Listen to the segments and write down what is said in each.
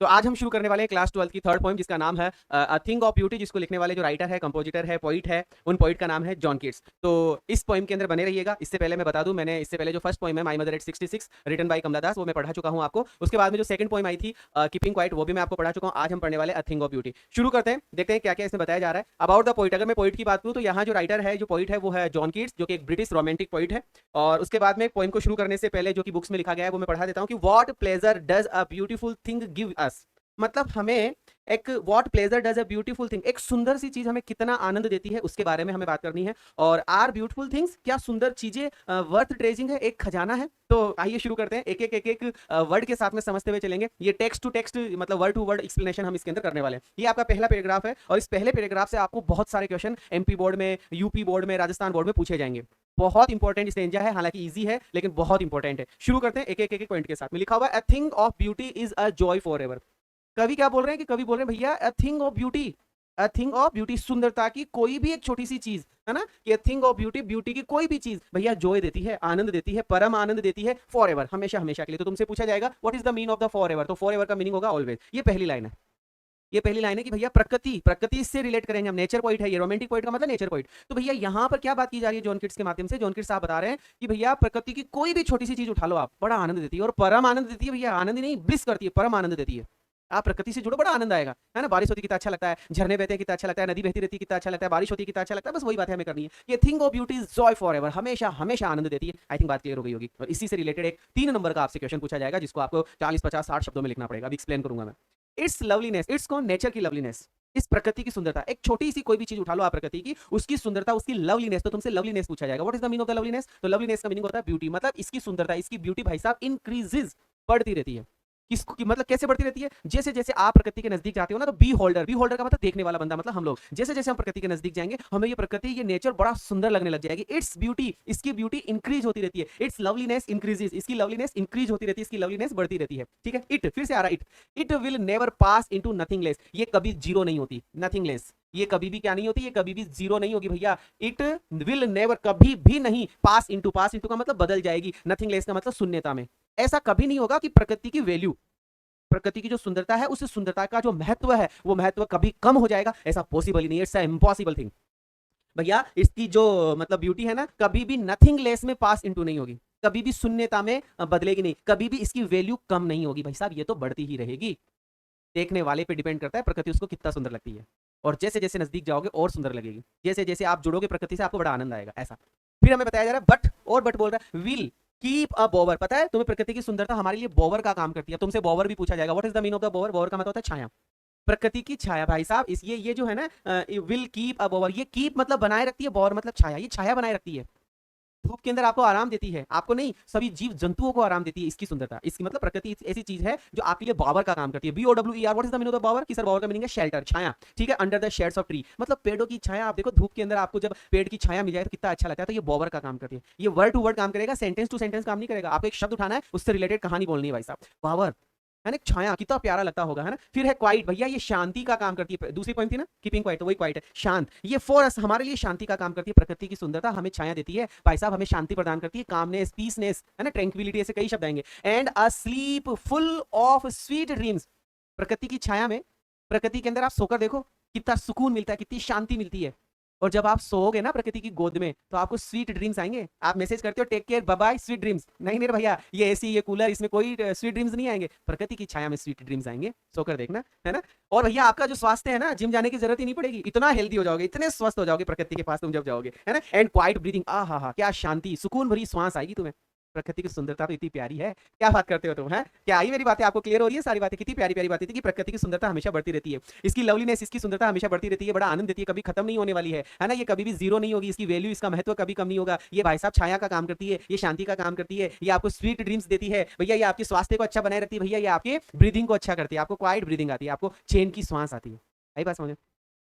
तो आज हम शुरू करने वाले हैं क्लास 12 की थर्ड पोएम जिसका नाम है अ थिंग ऑफ ब्यूटी, जिसको लिखने वाले जो राइटर है, कंपोजिटर है, पोइट है, उन पोइट का नाम है जॉन कीट्स। तो इस पोएम के अंदर बने रहिएगा। इससे पहले मैं बता दूं, मैंने इससे पहले जो फर्स्ट पोएम है my mother at 66 written by Kamala Das, वो मैं पढ़ा चुका हूं आपको। उसके बाद में जो सेकंड पोएम आई थी कीपिंग क्वाइट, वो भी मैं आपको पढ़ा चुका हूं। आज हम पढ़ने वाले अ थिंग ऑफ ब्यूटी। शुरू करते हैं, देखते हैं क्या क्या इसमें बताया जा रहा है अबाउट द पोइट। अगर मैं पोइट की बात करूं तो यहाँ जो राइटर है, जो पोइट है, वो है जॉन कीट्स, जो कि एक ब्रिटिश रोमांटिक पोइट है। और उसके बाद में पोएम को शुरू करने से पहले जो कि बुक्स में लिखा गया है वो मैं पढ़ा देता हूं कि what pleasure does a beautiful thing give us. मतलब हमें एक what pleasure does a beautiful thing, एक सुंदर सी चीज हमें कितना आनंद देती है, उसके बारे में हमें बात करनी है। और आर ब्यूटीफुल थिंग्स, क्या सुंदर चीजें वर्थ ट्रेजिंग है, एक खजाना है। तो आइए शुरू करते हैं, एक एक वर्ड के साथ में समझते हुए चलेंगे। ये टेक्स्ट टू टेक्स्ट मतलब वर्ड टू वर्ड एक्सप्लेनेशन हम इसके अंदर करने वाले हैं। ये आपका पहला पैराग्राफ है और इस पहले पैराग्राफ से आपको बहुत सारे क्वेश्चन एमपी बोर्ड में, यूपी बोर्ड में, राजस्थान बोर्ड में पूछे जाएंगे। बहुत इंपॉर्टेंट स्टेंजा है, हालांकि इजी है लेकिन बहुत इंपॉर्टेंट है। शुरू करते हैं एक एक पॉइंट के साथ में। लिखा हुआ है, अ thing of beauty is a joy for ever. कवि क्या बोल रहे हैं कि कवि बोल रहे हैं भैया अ thing of beauty, a thing of beauty, सुंदरता की कोई भी एक छोटी सी चीज है ना, कि थिंग ऑफ ब्यूटी, ब्यूटी की कोई भी चीज भैया जॉय देती है, आनंद देती है, परम आनंद देती है, फॉर एवर, हमेशा हमेशा के लिए। तो तुमसे पूछा जाएगा what is the mean of the for ever, तो फॉर एवर का मीनिंग होगा ऑलवेज। ये पहली लाइन है। ये पहली लाइन है कि भैया प्रकृति, प्रकृति से रिलेट करेंगे हम। नेचर पॉइंट है ये, रोमांटिक पॉइंट का मतलब नेचर पॉइंट। तो भैया यहाँ पर क्या बात की जा रही है जॉन किट्स के माध्यम से? जॉन किट्स साहब बता रहे हैं कि भैया प्रकृति की कोई भी छोटी सी चीज उठा लो आप, बड़ा आनंद देती है, और परम आनंद देती है भैया। आनंद ही नहीं, ब्लिस करती है, परम आनंद देती है। आप प्रकृति से जुड़ो, बड़ा आनंद आएगा, है ना। बारिश होती कितना अच्छा लगता है, झरने बहते हैं कितना अच्छा लगता है, नदी बहती रहती है कितना अच्छा लगता है, बारिश होती है कितना अच्छा लगता है। बस वही बात है हमें करनी है। ये thing of beauty is Joy for ever, हमेशा हमेशा आनंद देती है। आई थिंक बात क्लियर हो गई होगी। और इसी से रिलेटेड एक 3 नंबर का आपसे क्वेश्चन पूछा जाएगा, जिसको आपको 40, 50, 60 शब्दों में लिखना पड़ेगा। अभी एक्सप्लेन करूंगा मैं। इट्स लवलीनेस, इट्स कौन? नेचर की लवलीनेस, इस प्रकृति की सुंदरता। एक छोटी सी कोई भी चीज उठा लो आप प्रकृति की, उसकी सुंदरता, उसकी लवलीनेस। तो तुमसे लवलीनेस पूछा जाएगा, what is the meaning of the loveliness? तो लवलीनेस का मीनिंग होता है ब्यूटी, मतलब इसकी सुंदरता, इसकी ब्यूटी भाई साहब इंक्रीजेस, बढ़ती रहती है। किसको की मतलब कैसे बढ़ती रहती है? जैसे जैसे आप प्रकृति के नजदीक जाते हो ना, तो बी होल्डर, बी होल्डर का मतलब देखने वाला बंदा, मतलब हम लोग जैसे जैसे हम प्रकृति के नजदीक जाएंगे, हमें ये प्रकृति, ये नेचर बड़ा सुंदर लगने लग जाएगी। इट्स ब्यूटी, इसकी ब्यूटी इंक्रीज होती रहती है। इट्स लवलीनेस इंक्रीजेस, इसकी लवलीनेस इंक्रीज होती रहती है, इसकी लवलीनेस बढ़ती रहती है। ठीक है। इट, फिर से आ रहा it, it will never pass into nothingness, ये कभी जीरो नहीं होती। नथिंगलेस, ये कभी भी क्या नहीं होती? ये कभी भी जीरो नहीं होगी भैया। इट विल नेवर, कभी भी नहीं, पास इनटू, पास इनटू का मतलब बदल जाएगी, नथिंगलेस का मतलब शून्यता में। ऐसा कभी नहीं होगा कि प्रकृति की वैल्यू, प्रकृति की जो सुंदरता है, उस सुंदरता का जो महत्व है, वो महत्व कभी कम हो जाएगा, ऐसा पॉसिबल ही नहीं है। इट्स इम्पॉसिबल थिंग भैया। इसकी जो मतलब ब्यूटी है ना, कभी भी नथिंग लेस में पास इनटू नहीं होगी, कभी भी शून्यता में बदलेगी नहीं, कभी भी इसकी वैल्यू कम नहीं होगी भाई साहब, ये तो बढ़ती ही रहेगी। देखने वाले पे डिपेंड करता है प्रकृति उसको कितना सुंदर लगती है। और जैसे जैसे नजदीक जाओगे और सुंदर लगेगी, जैसे जैसे आप जुड़ोगे प्रकृति से, आपको बड़ा आनंद आएगा, ऐसा। फिर हमें बताया जा रहा है बट, और बट बोल रहा है, विल कीप अ बोवर। पता है तुम्हें प्रकृति की सुंदरता हमारे लिए बोवर का काम करती है। तुमसे बोवर भी पूछा जाएगा, what is the mean of the बोवर? बोवर का मतलब होता है छाया, प्रकृति की छाया भाई साहब। इस ये जो है ना, विल कीप अ बोवर, ये कीप मतलब बनाए रखती है, बोवर मतलब छाया, ये छाया बनाए रखती है। धूप के अंदर आपको आराम देती है, आपको नहीं, सभी जीव जंतुओं को आराम देती है इसकी सुंदरता। इसकी मतलब प्रकृति ऐसी चीज है जो आपके लिए बावर का काम करती है। BOWER, what is the meaning of bower? कि सर बावर का मीनिंग है शेल्टर, छाया। ठीक है। Under the shades of tree, मतलब पेड़ों की छाया। आप देखो धूप के अंदर आपको जब पेड़ की छाया मिल जाए तो कितना अच्छा लगता है। तो ये बावर का काम करती है। ये वर्ड टू वर्ड काम करेगा, सेंटेंस टू सेंटेंस काम नहीं करेगा। आपको एक शब्द उठाना है, उससे रिलेटेड कहानी बोलनी है भाई साहब। बावर है ना, छाया, कितना प्यारा लगता होगा, है ना। फिर है क्वाइट, भैया ये शांति का काम करती है। दूसरी पॉइंट थी ना कीपिंग क्वाइट, तो वही क्वाइट है, शांत। ये फॉर अस, हमारे लिए शांति का काम करती है। प्रकृति की सुंदरता हमें छाया देती है भाई साहब, हमें शांति प्रदान करती है, कामनेस, पीसनेस, है ना, ट्रैंक्विलिटी, ऐसे कई शब्द आएंगे। And a slip full of sweet dreams. प्रकृति की छाया में, प्रकृति के अंदर आप सोकर देखो कितना सुकून मिलता है, कितनी शांति मिलती है। और जब आप सोओगे ना प्रकृति की गोद में, तो आपको स्वीट ड्रीम्स आएंगे। आप मैसेज करते हो take care bye bye sweet dreams, नहीं नहीं भैया, ये एसी, ये कूलर, इसमें कोई स्वीट ड्रीम्स नहीं आएंगे। प्रकृति की छाया में स्वीट ड्रीम्स आएंगे, सोकर देखना, है ना। और भैया आपका जो स्वास्थ्य है ना, जिम जाने की जरूरत ही नहीं पड़ेगी, इतना हेल्दी हो जाओगे, इतने स्वस्थ हो जाओगे प्रकृति के पास तुम जब जाओगे, है ना। एंड क्वाइट ब्रीदिंग, आ हा हा, क्या शांति, सुकून भरी श्वास आएगी तुम्हें। प्रकृति की सुंदरता तो इतनी प्यारी है, क्या बात करते हो तुम, है क्या? आई मेरी बातें आपको क्लियर हो रही है? सारी बातें कितनी प्यारी प्यारी बातें थी कि प्रकृति की सुंदरता हमेशा बढ़ती रहती है, इसकी लवलीनेस, इसकी सुंदरता हमेशा बढ़ती रहती है, बड़ा आनंद देती है, कभी खत्म नहीं होने वाली है ना। ये कभी भी जीरो नहीं होगी, इसकी वैल्यू, इसका महत्व कभी कम नहीं होगा। ये भाई साहब छाया का काम करती है, ये शांति का काम करती है, ये आपको स्वीट ड्रीम्स देती है भैया, ये आपके स्वास्थ्य को अच्छा बनाए रखती है भैया, ये आपके ब्रीदिंग को अच्छा करती है, आपको क्वाइट ब्रीदिंग आती है, आपको चैन की सांस आती है। आई बात समझ?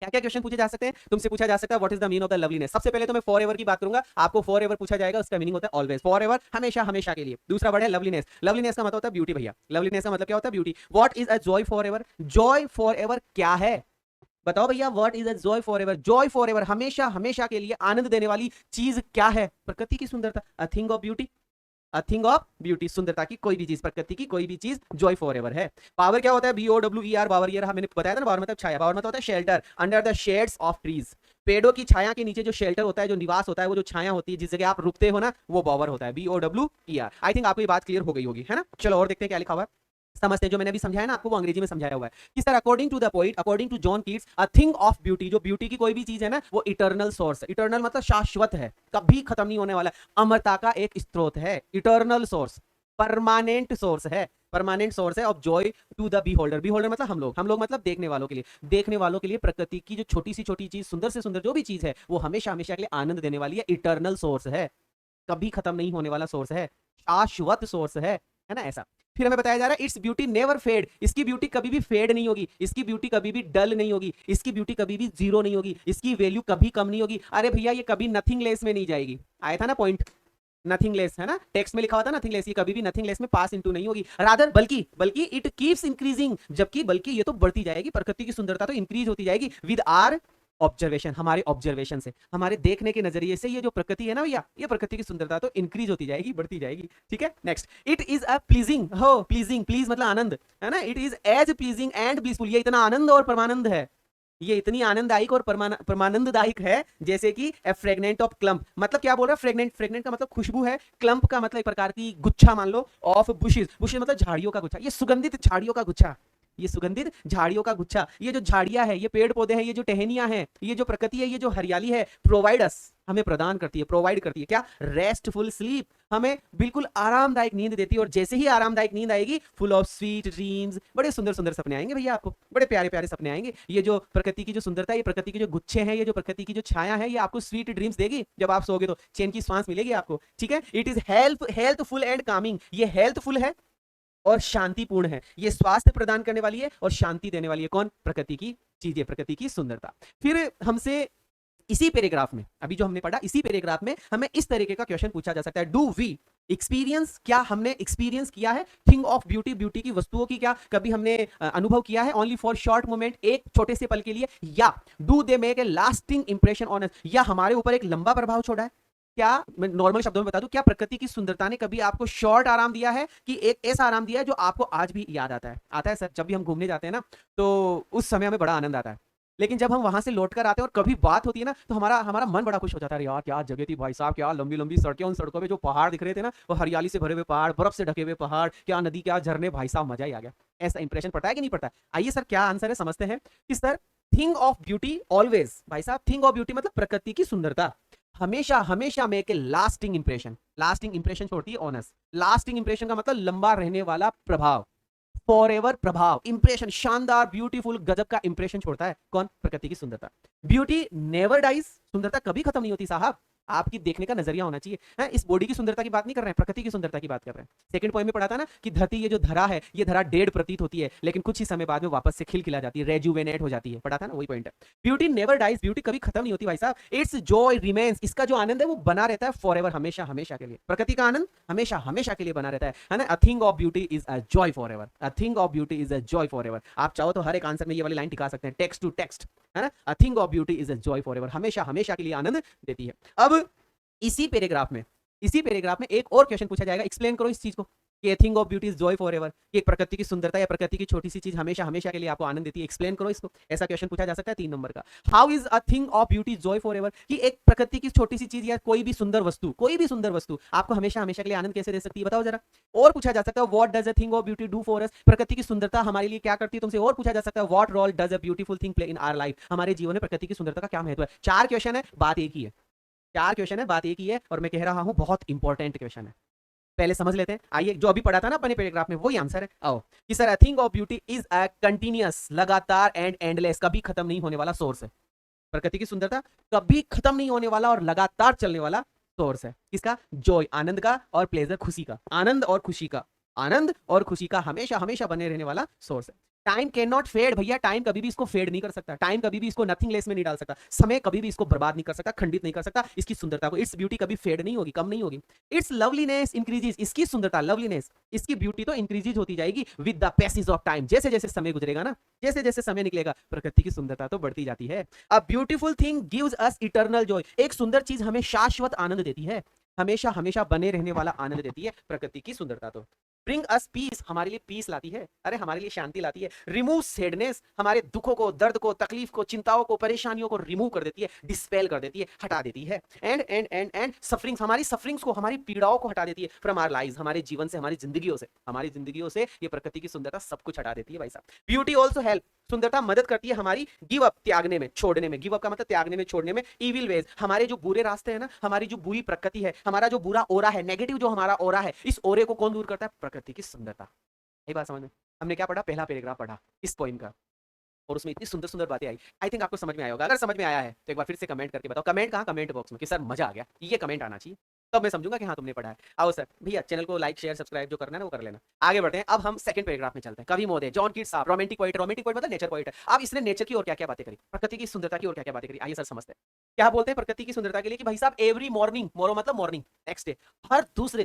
क्या क्या क्वेश्चन पूछे जा सकते हैं? तुमसे पूछा जा सकता है what is the meaning of the loveliness. सबसे पहले तो मैं फॉर एवर की बात करूंगा, आपको फॉर एवर पूछा जाएगा, उसका मीनिंग होता है ऑलवेज, फॉर एवर, हमेशा हमेशा के लिए। दूसरा वर्ड है लवलीनेस, लवलीनेस का मतलब होता है ब्यूटी भैया, लवलीनेस का मतलब क्या होता है? Beauty. What is a joy for ever? Joy for ever क्या है? बताओ भैया, what is a joy for ever? Joy for ever, हमेशा हमेशा के लिए आनंद देने वाली चीज क्या है? प्रकृति की सुंदरता, अ thing of beauty. A thing of beauty, सुंदरता की कोई भी चीज, प्रकृति की कोई भी चीज जॉय फॉर एवर है। पावर क्या होता है? BOWER, पावर, ये मैंने बताया था ना, पावर मतलब छाया, पावर मतलब होता है shelter under the shades of trees, पेड़ों की छाया के नीचे जो शेल्टर होता है, जो निवास होता है, वो जो छाया होती है, जिस जगह आप रुकते हो ना, वो पावर होता है, BOWER। आई थिंक आपको ये बात क्लियर हो गई होगी, है ना। चलो और देखते हैं क्या लिखा हुआ है, समझते हैं। जो मैंने अभी समझाया ना आपको, वो अंग्रेजी में समझाया हुआ है कि sir according to the poet, according to John Keats, a thing of beauty, जो ब्यूटी की कोई भी चीज है ना, वो इटर्नल सोर्स है। इटर्नल मतलब शाश्वत है, कभी खत्म नहीं होने वाला, अमरता का एक स्रोत है। इटर्नल सोर्स, परमानेंट सोर्स है, परमानेंट सोर्स है of joy to the beholder. Beholder मतलब हम लोग मतलब देखने वालों के लिए, देखने वालों के लिए प्रकृति की जो छोटी सी छोटी चीज, सुंदर से सुंदर जो भी चीज है, वो हमेशा हमेशा के लिए आनंद देने वाली है। इटर्नल सोर्स है, कभी खत्म नहीं होने वाला सोर्स है, शाश्वत सोर्स है ना, ऐसा। फिर हमें बताया जा रहा है इट्स ब्यूटी नेवर फेड, इसकी ब्यूटी कभी भी फेड नहीं होगी, इसकी ब्यूटी कभी भी डल नहीं होगी, इसकी ब्यूटी कभी भी जीरो नहीं होगी, इसकी वैल्यू कभी कम नहीं होगी। अरे भैया ये कभी नथिंगलेस में नहीं जाएगी, आया था ना पॉइंट, नथिंगलेस, है ना, टेक्स्ट में लिखा हुआ था नथिंगलेस, ये कभी भी नथिंगलेस में पास इनटू नहीं होगी, रादर बल्कि इट कीप्स इंक्रीजिंग, जबकि बल्कि ये तो बढ़ती जाएगी, प्रकृति की सुंदरता तो इंक्रीज होती जाएगी विद आर ऑब्जर्वेशन, हमारे ऑब्जर्वेशन से, हमारे देखने के नजरिए से, ये जो प्रकृति है ना भैया, ये प्रकृति की सुंदरता तो इंक्रीज होती जाएगी, बढ़ती जाएगी। ठीक है, next, it is a pleasing, हो प्लीजिंग, प्लीज मतलब आनंद, है ना, it is as pleasing and blissful, ये इतना आनंद और परमानंद है, ये इतनी आनंददायक और परमानंददायक है जैसे कि ए फ्रेगनेंट ऑफ क्लम्प, मतलब क्या बोल रहा है, फ्रेगनेंट, फ्रेगनेंट का मतलब खुशबू है, क्लम्प का मतलब एक प्रकार की गुच्छा मान लो, ऑफ बुशेस, बुशेस मतलब झाड़ियों का गुच्छा, ये सुगंधित झाड़ियों का गुच्छा, ये सुगंधित झाड़ियों का गुच्छा, ये जो झाड़ियां है, ये पेड़ पौधे हैं, ये जो टहनियां हैं, ये जो प्रकृति है, ये जो हरियाली है, प्रोवाइड अस, हमें प्रदान करती है, प्रोवाइड करती है क्या, रेस्टफुल स्लीप, हमें बिल्कुल आरामदायक नींद देती है, और जैसे ही आरामदायक नींद आएगी, फुल ऑफ स्वीट ड्रीम्स, बड़े सुंदर सुंदर सपने आएंगे भैया आपको, बड़े प्यारे प्यारे सपने आएंगे। ये जो प्रकृति की जो सुंदरता है, ये प्रकृति के जो गुच्छे हैं, ये जो प्रकृति की जो छाया है, ये आपको स्वीट ड्रीम्स देगी, जब आप सोओगे तो चैन की सांस मिलेगी आपको। ठीक है, it is healthful and Kameng, ये हेल्थफुल है और शांतिपूर्ण है, ये स्वास्थ्य प्रदान करने वाली है और शांति देने वाली है, कौन, प्रकृति की चीजें, प्रकृति की सुंदरता। फिर हमसे इसी पैराग्राफ में, अभी जो हमने पढ़ा, इसी पैराग्राफ में हमें इस तरीके का क्वेश्चन पूछा जा सकता है, डू वी एक्सपीरियंस, क्या हमने एक्सपीरियंस किया है थिंग ऑफ ब्यूटी, ब्यूटी की वस्तुओं की क्या कभी हमने अनुभव किया है, ओनली फॉर शॉर्ट मोमेंट, एक छोटे से पल के लिए, या do they make a lasting impression on us, या हमारे ऊपर एक लंबा प्रभाव छोड़ा है। क्या, मैं नॉर्मल शब्दों में बता दूं, क्या प्रकृति की सुंदरता ने कभी आपको शॉर्ट आराम दिया है, कि एक ऐसा आराम दिया है जो आपको आज भी याद आता है? आता है सर, जब भी हम घूमने जाते हैं ना, तो उस समय हमें बड़ा आनंद आता है, लेकिन जब हम वहां से लौट कर आते हैं और कभी बात होती है ना, तो हमारा हमारा मन बड़ा खुश हो जाता है, यार क्या जगह थी भाई साहब, क्या लंबी लंबी सड़कें, उन सड़कों पे जो पहाड़ दिख रहे थे ना, वो हरियाली से भरे हुए पहाड़, बर्फ से ढके हुए पहाड़, क्या नदी, क्या झरने, भाई साहब मजा ही आ गया। ऐसा इंप्रेशन पड़ता है कि नहीं पड़ता? आइए सर क्या आंसर है समझते हैं कि sir thing of beauty always, भाई साहब थिंग ऑफ ब्यूटी मतलब प्रकृति की सुंदरता हमेशा हमेशा make a lasting impression, lasting impression छोड़ती है ऑनस, लास्टिंग इंप्रेशन का मतलब लंबा रहने वाला प्रभाव, फॉरएवर प्रभाव, इंप्रेशन, शानदार ब्यूटीफुल गजब का इंप्रेशन छोड़ता है, कौन, प्रकृति की सुंदरता। ब्यूटी नेवर डाइज, सुंदरता कभी खत्म नहीं होती साहब, आपकी देखने का नजरिया होना चाहिए, है? इस बॉडी की सुंदरता की बात नहीं कर रहे हैं, प्रकृति की सुंदरता की बात कर रहे हैं। सेकंड पॉइंट में पढ़ा था ना कि धरती, ये जो धरा है, ये धरा डेड प्रतीत होती है, लेकिन कुछ ही समय बाद में वापस से खिलखिला जाती है, रेजुवेनेट हो जाती है, पढ़ा था ना, वही पॉइंट है। ब्यूटी नेवर डाइज, ब्यूटी कभी खत्म नहीं होती भाई साहब, इट्स जॉय रिमेन्स, इसका जो आनंद है वो बना रहता है फॉरएवर, हमेशा हमेशा के लिए, प्रकृति का आनंद हमेशा हमेशा के लिए बना रहता है ना। अ thing of beauty is a joy forever, a thing of beauty is a joy forever. आप चाहो तो हर एक आंसर में ये वाली लाइन टिका सकते हैं, टेक्स्ट टू टेक्स्ट, है ना। अ thing of beauty is a joy forever, हमेशा हमेशा के लिए आनंद देती है। अब इसी पैराग्राफ में एक और क्वेश्चन पूछा जाएगा, एक्सप्लेन करो इस चीज को, कि thing of beauty is Joy forever, कि एक प्रकृति की सुंदरता या प्रकृति की छोटी सी चीज हमेशा हमेशा के लिए आपको आनंद देती है, एक्सप्लेन करो इसको। ऐसा क्वेश्चन पूछा जा सकता है 3 नंबर का। How is a thing of beauty Joy forever, कि एक प्रकृति की छोटी सी चीज या कोई भी सुंदर वस्तु आपको हमेशा हमेशा के लिए आनंद कैसे दे सकती है, बताओ जरा। और पूछा जा सकता है what does a thing of beauty do for us, प्रकृति की सुंदरता हमारे लिए क्या करती है तुमसे। और पूछा जा सकता है what role does a beautiful thing play in our life, हमारे जीवन में प्रकृति की सुंदरता का क्या महत्व है। 4 क्वेश्चन है, बात एक ही है, 4 क्वेश्चन है, बात एक ही है, और मैं कह रहा हूं बहुत इंपॉर्टेंट क्वेश्चन है। पहले समझ लेते हैं, आइए, जो अभी पढ़ा था ना अपने पैराग्राफ में, वही आंसर है। आओ कि sir, a thing of beauty is a continuous, लगातार एंड एंडलेस, कभी खत्म नहीं होने वाला सोर्स है। प्रकृति की सुंदरता कभी खत्म नहीं होने वाला और लगातार चलने वाला सोर्स है, किसका, जॉय, आनंद का, और प्लेजर, खुशी का, आनंद और खुशी का हमेशा हमेशा बने रहने वाला सोर्स है। टाइम कैन नॉट फेड, भैया टाइम कभी भी इसको फेड नहीं कर सकता, टाइम कभी भी इसको नथिंगलेस में नहीं डाल सकता, समय कभी भी इसको बर्बाद नहीं कर सकता, खंडित नहीं कर सकता इसकी सुंदरता को। इट्स ब्यूटी कभी फेड नहीं होगी, कम नहीं होगी। इट्स लवलीनेस इंक्रीजेस, इसकी सुंदरता, लवलीनेस, इसकी ब्यूटी तो इंक्रीजेज होती जाएगी with the passage of time, जैसे जैसे समय गुजरेगा ना, जैसे जैसे समय निकलेगा, प्रकृति की सुंदरता तो बढ़ती जाती है। अ beautiful thing gives us eternal Joy, एक सुंदर चीज हमें शाश्वत आनंद देती है। हमेशा हमेशा बने रहने वाला आनंद देती है प्रकृति की सुंदरता। तो ब्रिंग अस पीस, हमारे लिए पीस लाती है, अरे हमारे लिए शांति लाती है। रिमूव सैडनेस, हमारे दुखों को, दर्द को, तकलीफ को, चिंताओं को, परेशानियों को रिमूव कर देती है, डिस्पेल कर देती है, हटा देती है। एंड सफरिंग्स, हमारी सफरिंग्स को, हमारी पीड़ाओं को हटा देती है फ्रॉम आवर लाइव्स, हमारे जीवन से, हमारी जिंदगियों से ये प्रकृति की सुंदरता सब कुछ हटा देती है भाई साहब। ब्यूटी ऑल्सो हेल्प, सुंदरता मदद करती है हमारी गिव अप, त्यागने में, छोड़ने में। गिव अप का मतलब त्यागने में, छोड़ने में। इविल वेज, हमारे जो बुरे रास्ते हैं ना, हमारी जो बुरी प्रकृति है, हमारा जो बुरा ओरा है, नेगेटिव जो हमारा ओरा है, इस ओरे को कौन दूर करता है? प्रकृति की सुंदरता। यही बात समझ में? हमने क्या पढ़ा? पहला पैराग्राफ पढ़ा इस पोइम का, और उसमें इतनी सुंदर सुंदर बातें आई। आई थिंक आपको समझ में आया होगा। अगर समझ में आया है तो एक बार फिर से कमेंट करके बताओ। कमेंट कहाँ? कमेंट बॉक्स में, कि सर मजा आ गया, ये कमेंट आना चाहिए, तब मैं समझूंगा कि हाँ तुमने पढ़ा है। आओ सर भैया, चैनल को लाइक शेयर सब्सक्राइब जो करना है ना वो कर लेना। आगे बढ़ते हैं, अब हम सेकंड पैराग्राफ में चलते हैं। कवि महोदय जॉन कीट्स साहब, रोमांटिक पोएट। रोमांटिक पोएट मतलब नेचर पोएट है। अब इसने नेचर की और क्या क्या बातें करी, प्रकृति की सुंदरता की और क्या क्या बातें करी, आइए सर समझते हैं। क्या बोलते हैं प्रकृति की सुंदरता के लिए कि भाई साहब एवरी मॉर्निंग, मोरो मतलब मॉर्निंग, नेक्स्ट डे, हर दूसरे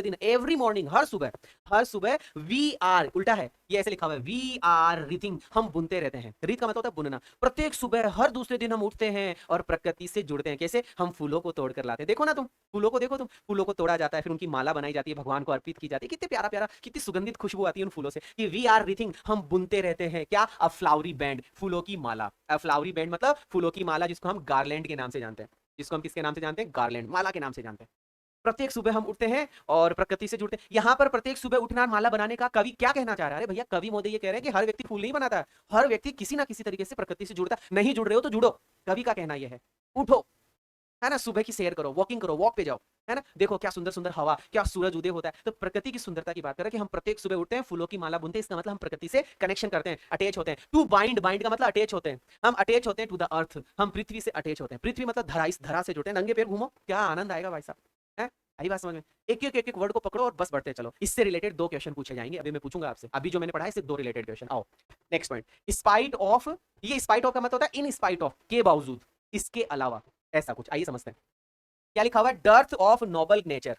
दिन, एवरी मॉर्निंग, हर सुबह वी आर, उल्टा है ये, ऐसे लिखा हुआ है, वी आर रीथिंग, हम बुनते रहते हैं। रीत का मतलब होता है बुनना। प्रत्येक सुबह हर दूसरे दिन हम उठते हैं और प्रकृति से जुड़ते हैं। कैसे? हम फूलों को तोड़ कर लाते हैं। देखो ना तुम फूलों को, देखो तुम, फूलों को तोड़ा जाता है, फिर उनकी माला बनाई जाती है, भगवान को अर्पित की जाती है। कितने प्यारा प्यारा, कितनी सुगंधित खुशबू आती है उन फूलों से। कि वी आर रीथिंग, हम बुनते रहते हैं क्या? अ फ्लावरी बैंड, फूलों की माला। अ फ्लावरी बैंड मतलब फूलों की माला, जिसको हम गार्लैंड के नाम से जानते हैं। जिसको हम किसके नाम से जानते हैं? गार्लैंड, माला के नाम से जानते हैं। प्रत्येक सुबह हम उठते हैं और प्रकृति से जुड़ते हैं। यहाँ पर प्रत्येक सुबह उठना, माला बनाने का कवि क्या कहना चाह रहा है? अरे भैया, कवि महोदय ये कह रहे हैं कि हर व्यक्ति फूल नहीं बनाता है, हर व्यक्ति किसी ना किसी तरीके से प्रकृति से जुड़ता है। नहीं जुड़ रहे हो तो जुड़ो, कवि का कहना यह है। उठो, है ना, सुबह की सैर करो, वॉकिंग करो, वॉक पे जाओ, है ना, देखो क्या सुंदर सुंदर हवा, क्या सूरज उदय होता है। तो प्रकृति की सुंदरता की बात करें कि हम प्रत्येक सुबह उठते हैं, फूलों की माला बुनते हैं, इसका मतलब हम प्रकृति से कनेक्शन करते हैं, अटैच होते हैं। टू बाइंड, बाइंड का मतलब अटैच होते हैं, हम अटैच होते हैं टू द अर्थ, हम पृथ्वी से अटैच होते हैं। पृथ्वी मतलब धरा, इस धरा से जुड़ते हैं। नंगे पैर घूमो, क्या आनंद आएगा भाई साहब, है? आई बात समझ में? एक वर्ड को पकड़ो और बस बढ़ते चलो। इससे रिलेटेड 2 क्वेश्चन पूछे जाएंगे, अभी मैं पूछूंगा आपसे। अभी जो मैंने पढ़ा है सिर्फ 2 रिलेटेड क्वेश्चन। आओ नेक्स्ट पॉइंट, स्पाइट ऑफ। ये स्पाइट ऑफ का मतलब होता है इन स्पाइट ऑफ, के बावजूद, इसके अलावा, ऐसा कुछ। आइए समझते हैं क्या लिखा हुआ है। Dearth of noble nature.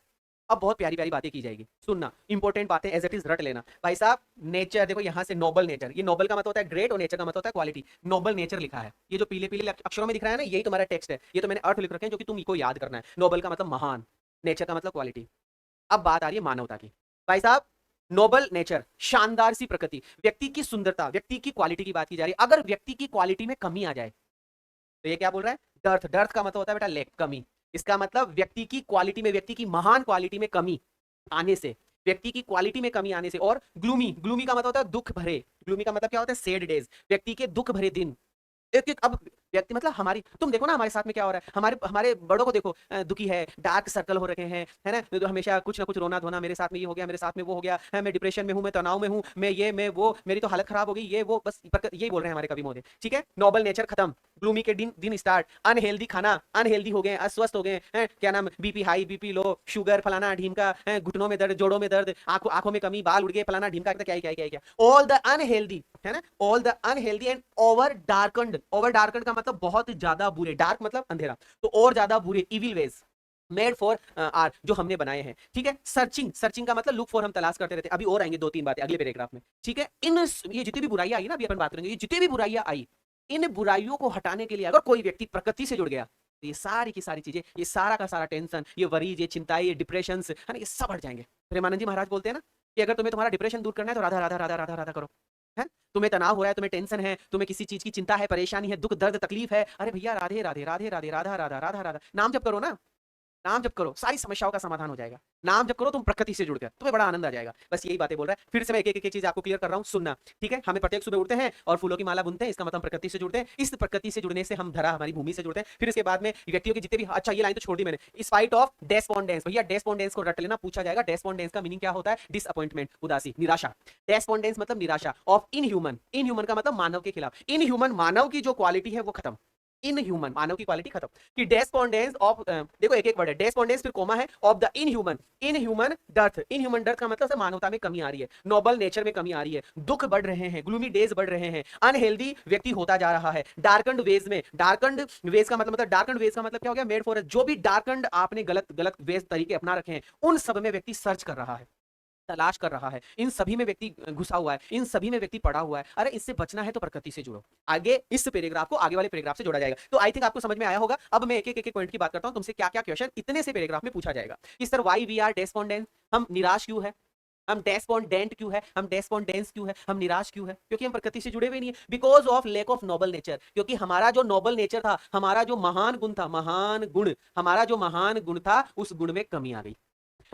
अब बहुत प्यारी प्यारी बातें की जाएगी, सुनना, इंपॉर्टेंट बातें एज इट इज रट लेना भाई साहब। नेचर देखो, यहां से नोबल नेचर, ये नोबल का मतलब होता है ग्रेट और नेचर का मतलब होता है क्वालिटी। नोबल नेचर लिखा है, ये जो पीले पीले अक्षरों में दिख रहा है ना, यही तुम्हारा टेक्स्ट है। ये तो मैंने अर्थ लिख रखे हैं जो कि तुम को याद करना है। नोबल का मतलब महान, नेचर का मतलब क्वालिटी। अब बात आ रही है मानवता की भाई साहब। नोबल नेचर, शानदार सी प्रकृति, व्यक्ति की सुंदरता, व्यक्ति की क्वालिटी की बात की जा रही है। अगर व्यक्ति की क्वालिटी में कमी आ जाए तो ये क्या बोल रहा है? डर्थ। डर्थ का मतलब होता है बेटा लेक, कमी। इसका मतलब व्यक्ति की क्वालिटी में, व्यक्ति की महान क्वालिटी में कमी आने से, व्यक्ति की क्वालिटी में कमी आने से। और ग्लूमी, ग्लूमी का मतलब होता है दुख भरे। ग्लूमी का मतलब क्या होता है? सैड डेज, व्यक्ति के दुख भरे दिन। एक एक, अब व्यक्ति मतलब हमारी, तुम देखो ना हमारे साथ में क्या हो रहा है, हमारे हमारे बड़ों को देखो, दुखी है, डार्क सर्कल हो रखे हैं, है ना, तो हमेशा कुछ ना कुछ रोना धोना, मेरे साथ में ये हो गया, मेरे साथ में वो हो गया है, मैं डिप्रेशन में हूं, मैं तनाव में हूं, मैं ये मैं वो, मेरी तो हालत खराब हो गई, ये वो, बस यही बोल रहे हैं हमारे कवि महोदय। ठीक है, नोबल नेचर खत्म, ग्लूमी के दिन दिन स्टार्ट, अनहेल्दी खाना, अनहेल्दी हो गए, अस्वस्थ हो गए हैं, क्या नाम, BP high, BP low, sugar, फलाना ढीमका, घुटनों में दर्द, जोड़ों में दर्द, आंखों में कमी, बाल उड़ गए, फलाना ढीमका, क्या क्या क्या क्या, ऑल द अनहेल्दी, है ना, all the unhealthy and over darkened. Over darkened का मतलब बहुत ज्यादा बुरे, डार्क मतलब अंधेरा, तो और ज्यादा बुरे, evil ways made for our, जो हमने बनाए हैं। ठीक है, सर्चिंग, सर्चिंग का मतलब लुक फॉर, हम तलाश करते रहते हैं। अभी और आएंगे 2-3 बातें अगले पैराग्राफ में। ठीक है, इन ये जितनी भी बुराइयां आई ना, अभी अपन बात करेंगे, ये जितनी भी बुराइयां आई, इन बुराइयों को हटाने के लिए अगर कोई व्यक्ति प्रकृति से जुड़ गया तो ये सारी की सारी चीजें, ये सारा का सारा टेंशन, ये वरीज, ये चिंताएं, ये डिप्रेशन, है ना, ये सब हट जाएंगे। प्रेमानंद जी महाराज बोलते हैं ना कि अगर तुम्हें तुम्हारा डिप्रेशन दूर करना है तो राधा राधा राधा राधा राधा करो। है, तुम्हें तनाव हो रहा है, तुम्हें टेंशन है, तुम्हें किसी चीज की चिंता है, परेशानी है, दुख दर्द तकलीफ है, अरे भैया राधे राधे राधे राधे राधा राधा राधा राधा नाम जप करो ना, नाम जप करो, सारी समस्याओं का समाधान हो जाएगा। नाम जप करो तुम प्रकृति से जुड़कर, तुम्हें बड़ा आनंद आ जाएगा। बस यही बातें बोल रहा है। फिर से मैं एक चीज आपको क्लियर कर रहा हूं, सुनना। ठीक है, हमें प्रत्येक सुबह उठते हैं और फूलों की माला बुनते हैं, इसका मतलब प्रकृति से जुड़ते हैं। इस प्रकृति से जुड़ने से हम धरा, हमारी भूमि से जुड़ते हैं। फिर इसके बाद में व्यक्तियों के जितने भी, अच्छा ये लाइन तो छोड़ दी मैंने, स्पाइट ऑफ डेस्पोंडेंस। भैया डेस्पोंडेंस को रट लेना, पूछा जाएगा। डेस्पोंडेंस का मीनिंग क्या होता है? डिसअपॉइंटमेंट, उदासी, निराशा। डेस्पोंडेंस मतलब निराशा। ऑफ इनह्यूमन, इनह्यूमन का मतलब मानव के खिलाफ, इनह्यूमन, मानव की जो क्वालिटी है वो खत्म, इनह्यूमन, मानव की क्वालिटी खत्म। कि डेस्पोंडेंस ऑफ, देखो एक एक वर्ड है, डेस्पोंडेंस फिर कोमा है, of the inhuman, inhuman dearth. Inhuman dearth का मतलब मानवता में कमी आ रही है, नोबल नेचर में कमी आ रही है, दुख बढ़ रहे हैं, ग्लूमी डेज बढ़ रहे हैं, अनहेल्दी व्यक्ति होता जा रहा है, डार्कन्ड वेज में। डार्कन्ड वेज का मतलब डार्कन्ड वेज का मतलब क्या हो गया? मेड फॉर, जो भी डार्कन्ड आपने गलत गलत वेज तरीके अपना रखे हैं, उन सब में व्यक्ति सर्च कर रहा है। तलाश कर रहा है, इन सभी में व्यक्ति घुसा हुआ है, इन सभी में व्यक्ति पड़ा हुआ है। अरे इससे बचना है तो प्रकृति से जुड़ो। आगे इस पैराग्राफ को आगे वाले पैराग्राफ से जोड़ा जाएगा। तो आई थिंक आपको समझ में आया होगा। अब मैं एक एक पॉइंट की बात करता हूं, तुमसे क्या क्या क्वेश्चन इतने से पैराग्राफ में पूछा जाएगा कि सर वाई वी आर डेस्पोंडेंट, हम निराश क्यों है, हम डेस्पोंडेंट क्यों है, हम डेस्पोंडेंस क्यों है, हम निराश क्यों है, क्योंकि हम प्रकृति से जुड़े हुए नहीं है। Because of lack of noble nature, क्योंकि हमारा जो नोबल नेचर था, हमारा जो महान गुण था, महान गुण, हमारा जो महान गुण था उस गुण में कमी आ गई।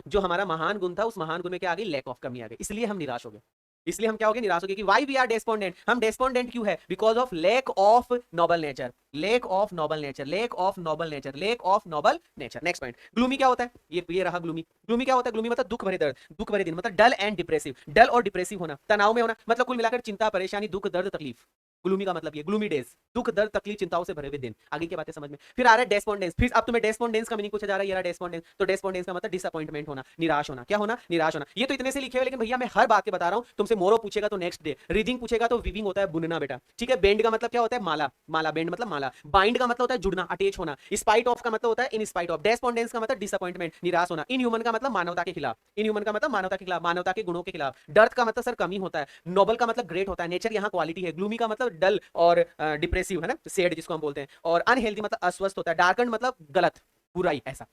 जो हमारा महान गुण था उस महान गुण में क्या आ गई, लैक ऑफ कमी आ गई। इसलिए हम निराश हो गए। इसलिए हम क्या हो गए, निराश हो गए कि वाई वी आर डेस्पोंडेंट, हम डेस्पोंडेंट क्यों है, because of lack of noble nature, lack of noble nature, lack of noble nature, lack of noble nature. Next point, gloomy क्या होता है, ये रहा ग्लूमी। ग्लूमी क्या होता है, ग्लूमी मतलब दुख भरे दर्द, दुख भरे दिन, मतलब डल एंड डिप्रेसिव, डल और डिप्रेसिव होना, तनाव में होना, मतलब कुल मिलाकर चिंता, परेशानी, दुख, दर्द, तकलीफ। ग्लूमी का मतलब ये, ग्लूमी डेज, दुख दर्द तकलीफ चिंताओं से भरे हुए दिन। आगे की बातें समझ में। फिर आ रहा है डेस्पोंडेंस। फिर अब तुम्हें डेस्पोंडेंस का मीनिंग पूछा जा रहा है, ये रहा डेस्पोंडेंस। तो डेस्पोंडेंस का मतलब डिसअपॉइंटमेंट होना, निराश होना। क्या होना, निराश होना। ये तो इतने से लिखे हुए, लेकिन भैया मैं हर बात के बता रहा हूं। तुमसे मोरो पूछेगा तो नेक्स्ट डे, रीडिंग पूछेगा तो वीविंग होता है बुनना बेटा, ठीक है। बेंड का मतलब क्या होता है, माला, माला, बेंड मतलब माला। बाइंड का मतलब होता है जुड़ना, अटैच होना। स्पाइट ऑफ का मतलब होता है इन स्पाइट ऑफ। डेस्पोंडेंस का मतलब डिसअपॉइंटमेंट, निराश होना। इनह्यूमन का मतलब मानवता के खिलाफ, इनह्यूमन का मतलब मानवता के खिलाफ, मानवता के गुणों के खिलाफ। डर्थ का मतलब सर कमी होता है। नोबल का मतलब ग्रेट होता है, नेचर यहाँ क्वालिटी है। ग्लूमी का मतलब डल और डिप्रेसिव है ना, सेड जिसको हम बोलते हैं। और अनहेल्दी मतलब अस्वस्थ होता है। डार्कन मतलब गलत, बुराई, ऐसा।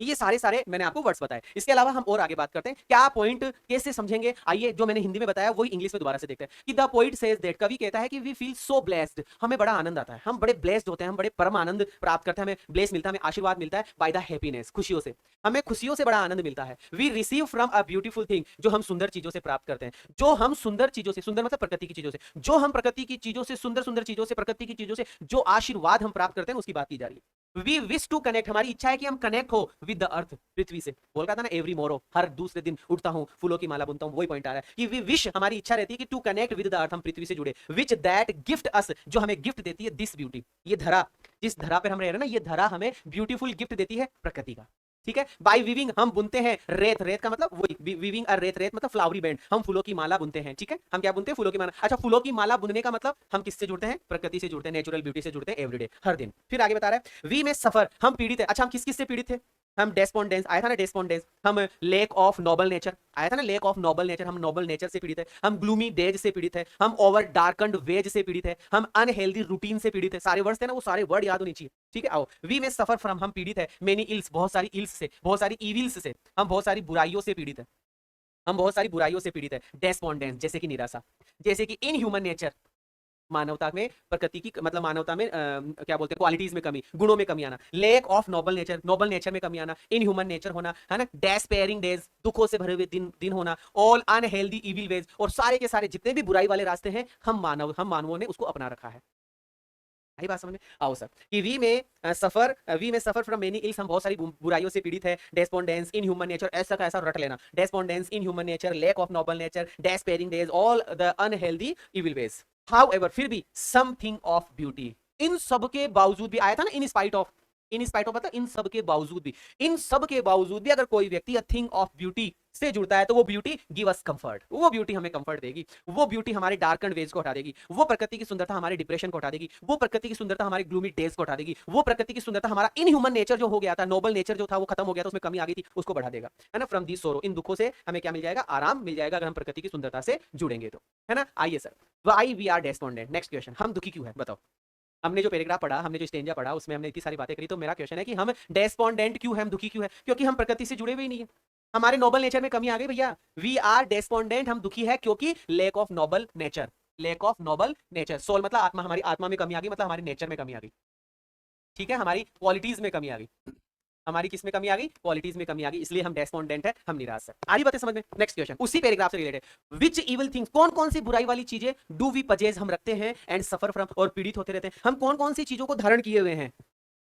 ये सारे मैंने आपको वर्ड्स बताए। इसके अलावा हम और आगे बात करते हैं, क्या पॉइंट कैसे समझेंगे। आइए, जो मैंने हिंदी में बताया वही इंग्लिश में दोबारा से देखते हैं कि द पोइट सेज दैट, कवि कहता है कि वी फील सो ब्लेस्ड, हमें बड़ा आनंद आता है, हम बड़े ब्लेस्ड होते हैं, हम बड़े परम आनंद प्राप्त करते हैं, हमें ब्लेस मिलता है, हमें आशीर्वाद मिलता है बाय द हैप्पीनेस, खुशियों से, हमें खुशियों से बड़ा आनंद मिलता है। We receive from a beautiful thing, जो हम सुंदर चीजों से प्राप्त करते हैं, जो हम सुंदर चीजों से, सुंदर मतलब प्रकृति की चीजों से, जो हम प्रकृति की चीजों से, सुंदर सुंदर चीजों से, प्रकृति की चीजों से जो आशीर्वाद हम प्राप्त करते हैं उसकी बात की जा रही है। वी विश टू कनेक्ट, हमारी इच्छा है कि हम कनेक्ट हो विद द अर्थ, पृथ्वी से। बोल रहा था ना एवरी मोरो, हर दूसरे दिन उठता हूं, फूलों की माला बुनता हूं, वही पॉइंट आ रहा है कि वी विश, हमारी इच्छा रहती है कि to connect with the earth, हम पृथ्वी से जुड़े। विच दैट गिफ्ट अस, जो हमें गिफ्ट देती है दिस ब्यूटी, ये धरा, जिस धरा पर हम रह रहे हैं ना, ये धरा हमें ब्यूटीफुल गिफ्ट देती है प्रकृति का, ठीक है। बाय वीविंग, हम बुनते हैं रेत, रेत का मतलब वही वीविंग अ रेत, रेत मतलब फ्लावरी बैंड, हम फूलों की माला बुनते हैं, ठीक है। हम क्या बुनते हैं, फूलों की माला। अच्छा, फूलों की माला बुनने का मतलब हम किससे जुड़ते हैं, प्रकृति से जुड़ते हैं, नेचुरल ब्यूटी से जुड़ते हैं एवरीडे, हर दिन। फिर आगे बता रहा है वी में सफर, हम पीड़ित है। अच्छा, हम किस किस से पीड़ित थे, हम डेस्पोंडेंस आया था ना, डेस्पोंडेंस। हम लेक ऑफ नोबल नेचर आया था ना, लेक ऑफ नोबल नेचर, हम नोबल नेचर से पीड़ित है। हम ग्लूमी डेज से पीड़ित है। हम ओवर डार्कन्ड वेज से पीड़ित है। हम अनहेल्दी रूटीन से पीड़ित है। सारे वर्ड्स थे ना, वो सारे वर्ड याद होने चाहिए, ठीक है। आओ, वी में सफर फ्रॉम, हम पीड़ित है। मेनी इल्स, बहुत सारी इल्स से, बहुत सारी इविल्स से, हम बहुत सारी बुराइयों से पीड़ित है, हम बहुत सारी बुराइयों से पीड़ित है। डेस्पोंडेंस, जैसे कि निराशा, जैसे कि इन ह्यूमन नेचर, मानवता में, प्रकृति की मतलब मानवता में क्या बोलते हैं, क्वालिटीज में कमी, गुणों में कमी आना। Lake of noble nature, Nobel nature में कमी आना। इन ह्यूमन नेचर होना, है ना। डेस्पेयरिंग डेज, दुखों से भरे हुए दिन होना। ऑल अनहेल्दी इविल वेज, और सारे के सारे जितने भी बुराई वाले रास्ते हैं, हम मानवों ने उसको अपना रखा है। आई बात समझ में। आओ सर, कि वी में सफर फ्रॉम मेनी इल्स, हम बहुत सारी बुराइयों से पीड़ित है। डेस्पोंडेंस, इन ह्यूमन नेचर, ऐसा का ऐसा रट लेना। Despondence, in human nature, lack of noble nature, despairing days, all the unhealthy evil ways. However, फिर भी समथिंग ऑफ ब्यूटी, इन सब के बावजूद भी, आया था ना in spite of, in spite of मतलब इन सब के बावजूद भी, इन सब के बावजूद भी अगर कोई व्यक्ति अ थिंग ऑफ ब्यूटी से जुड़ता है तो वो ब्यूटी गिव अस कंफर्ट, वो ब्यूटी हमें कंफर्ट देगी, वो ब्यूटी हमारे डार्क एंड वेज को हटा देगी, वो प्रकृति की सुंदरता हमारे डिप्रेशन को हटा देगी, वो प्रकृति की सुंदरता हमारे ग्लूमी डेज को हटा देगी, वो प्रकृति की सुंदरता हमारा इन ह्यूमन नेचर जो हो गया था, नोबल नेचर जो था वो खत्म हो गया था, उसमें कमी आ गई थी, उसको बढ़ा देगा, है ना। फ्रॉम दी सोरो, इन दुखों से हमें क्या मिल जाएगा, आराम मिल जाएगा अगर हम प्रकृति की सुंदरता से जुड़ेंगे तो, है ना। आइए sir, why we are despondent, next question, हम दुखी क्यों है, बताओ। हमने जो पैराग्राफ पढ़ा, हमने जो स्टेंजा पढ़ा, उसमें हमने इतनी सारी बातें करी, तो मेरा क्वेश्चन है कि हम डेस्पोंडेंट क्यों है, हम दुखी क्यों है, क्योंकि हम प्रकृति से जुड़े हुए ही नहीं है, हमारे नोबल नेचर में कमी आ गई भैया। वी आर डेस्पोंडेंट, हम दुखी है क्योंकि lack of noble nature, lack of noble nature. Soul मतलब आत्मा, हमारी आत्मा में कमी आ गई, मतलब हमारे नेचर में कमी आ गई, ठीक है, हमारी क्वालिटीज में कमी आ गई, हमारी किस में कमी आ गई, क्वालिटीज में कमी आ गई, इसलिए हम डेस्पोंडेंट है, हम निराश है। आधी बातें समझ में। नेक्स्ट क्वेश्चन उसी पैराग्राफ से रिलेटेड, विच इविल थिंग्स, कौन कौन सी बुराई वाली चीजें डू वी पजेज, हम रखते हैं, एंड सफर फ्रॉम, और पीड़ित होते रहते हैं, हम कौन कौन सी चीजों को धारण किए हुए हैं,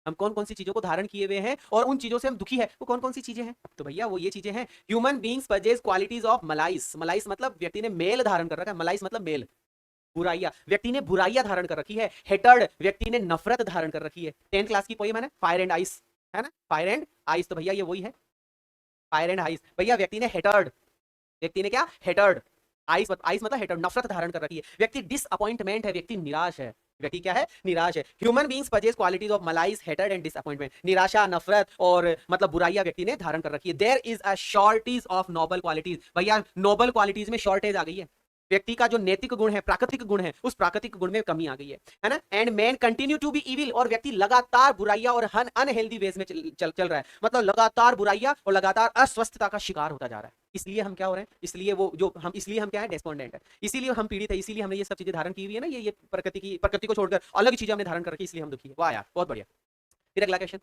हम कौन कौन सी चीजों को धारण किए हुए हैं और उन चीजों से हम दुखी है, वो कौन कौन सी चीजें हैं, तो भैया वो ये चीजें हैं, human beings possess qualities of malaise, malaise मतलब व्यक्ति ने मेल धारण कर रखा है, मलाइस मतलब मेल, बुराइयां, व्यक्ति ने बुराइयां धारण कर रखी है। हेटर्ड, व्यक्ति ने नफरत धारण कर रखी है। 10th क्लास की पोएम है ना, फायर एंड आइस, है ना, फायर एंड आइस, तो भैया ये वही है, फायर एंड आइस। भैया व्यक्ति ने हेटर्ड, व्यक्ति ने क्या, हेटर्ड, आइस मतलब हेटर्ड, नफरत धारण कर रखी है। व्यक्ति डिसअपॉइंटमेंट है, व्यक्ति निराश है, व्यक्ति क्या है? निराश है। Human beings possess qualities of malaise, hatred and disappointment. निराशा, नफरत और मतलब बुराइयां व्यक्ति ने धारण कर रखी है। There is a shortage of noble qualities. भैया नोबल क्वालिटीज में शॉर्टेज आ गई है। व्यक्ति का जो नैतिक गुण है, प्राकृतिक गुण है, उस प्राकृतिक गुण में कमी आ गई है ना। And man continue to be evil, और व्यक्ति लगातार बुराइयां और अनहेल्दी वेज में चल रहा है, मतलब लगातार बुराइयां और लगातार अस्वस्थता का शिकार होता जा रहा है। इसलिए हम क्या हो रहे हैं? इसलिए वो जो हम इसलिए हम क्या है? डेस्पोंडेंट है। इसीलिए हम पीड़ित है, इसीलिए हमने ये सब चीजें धारण की हुई है ना, ये प्रकृति को छोड़कर अलग चीजें हमने धारण कर रखी, इसलिए हम दुखी है। वाह यार, बहुत बढ़िया। फिर अगला क्वेश्चन।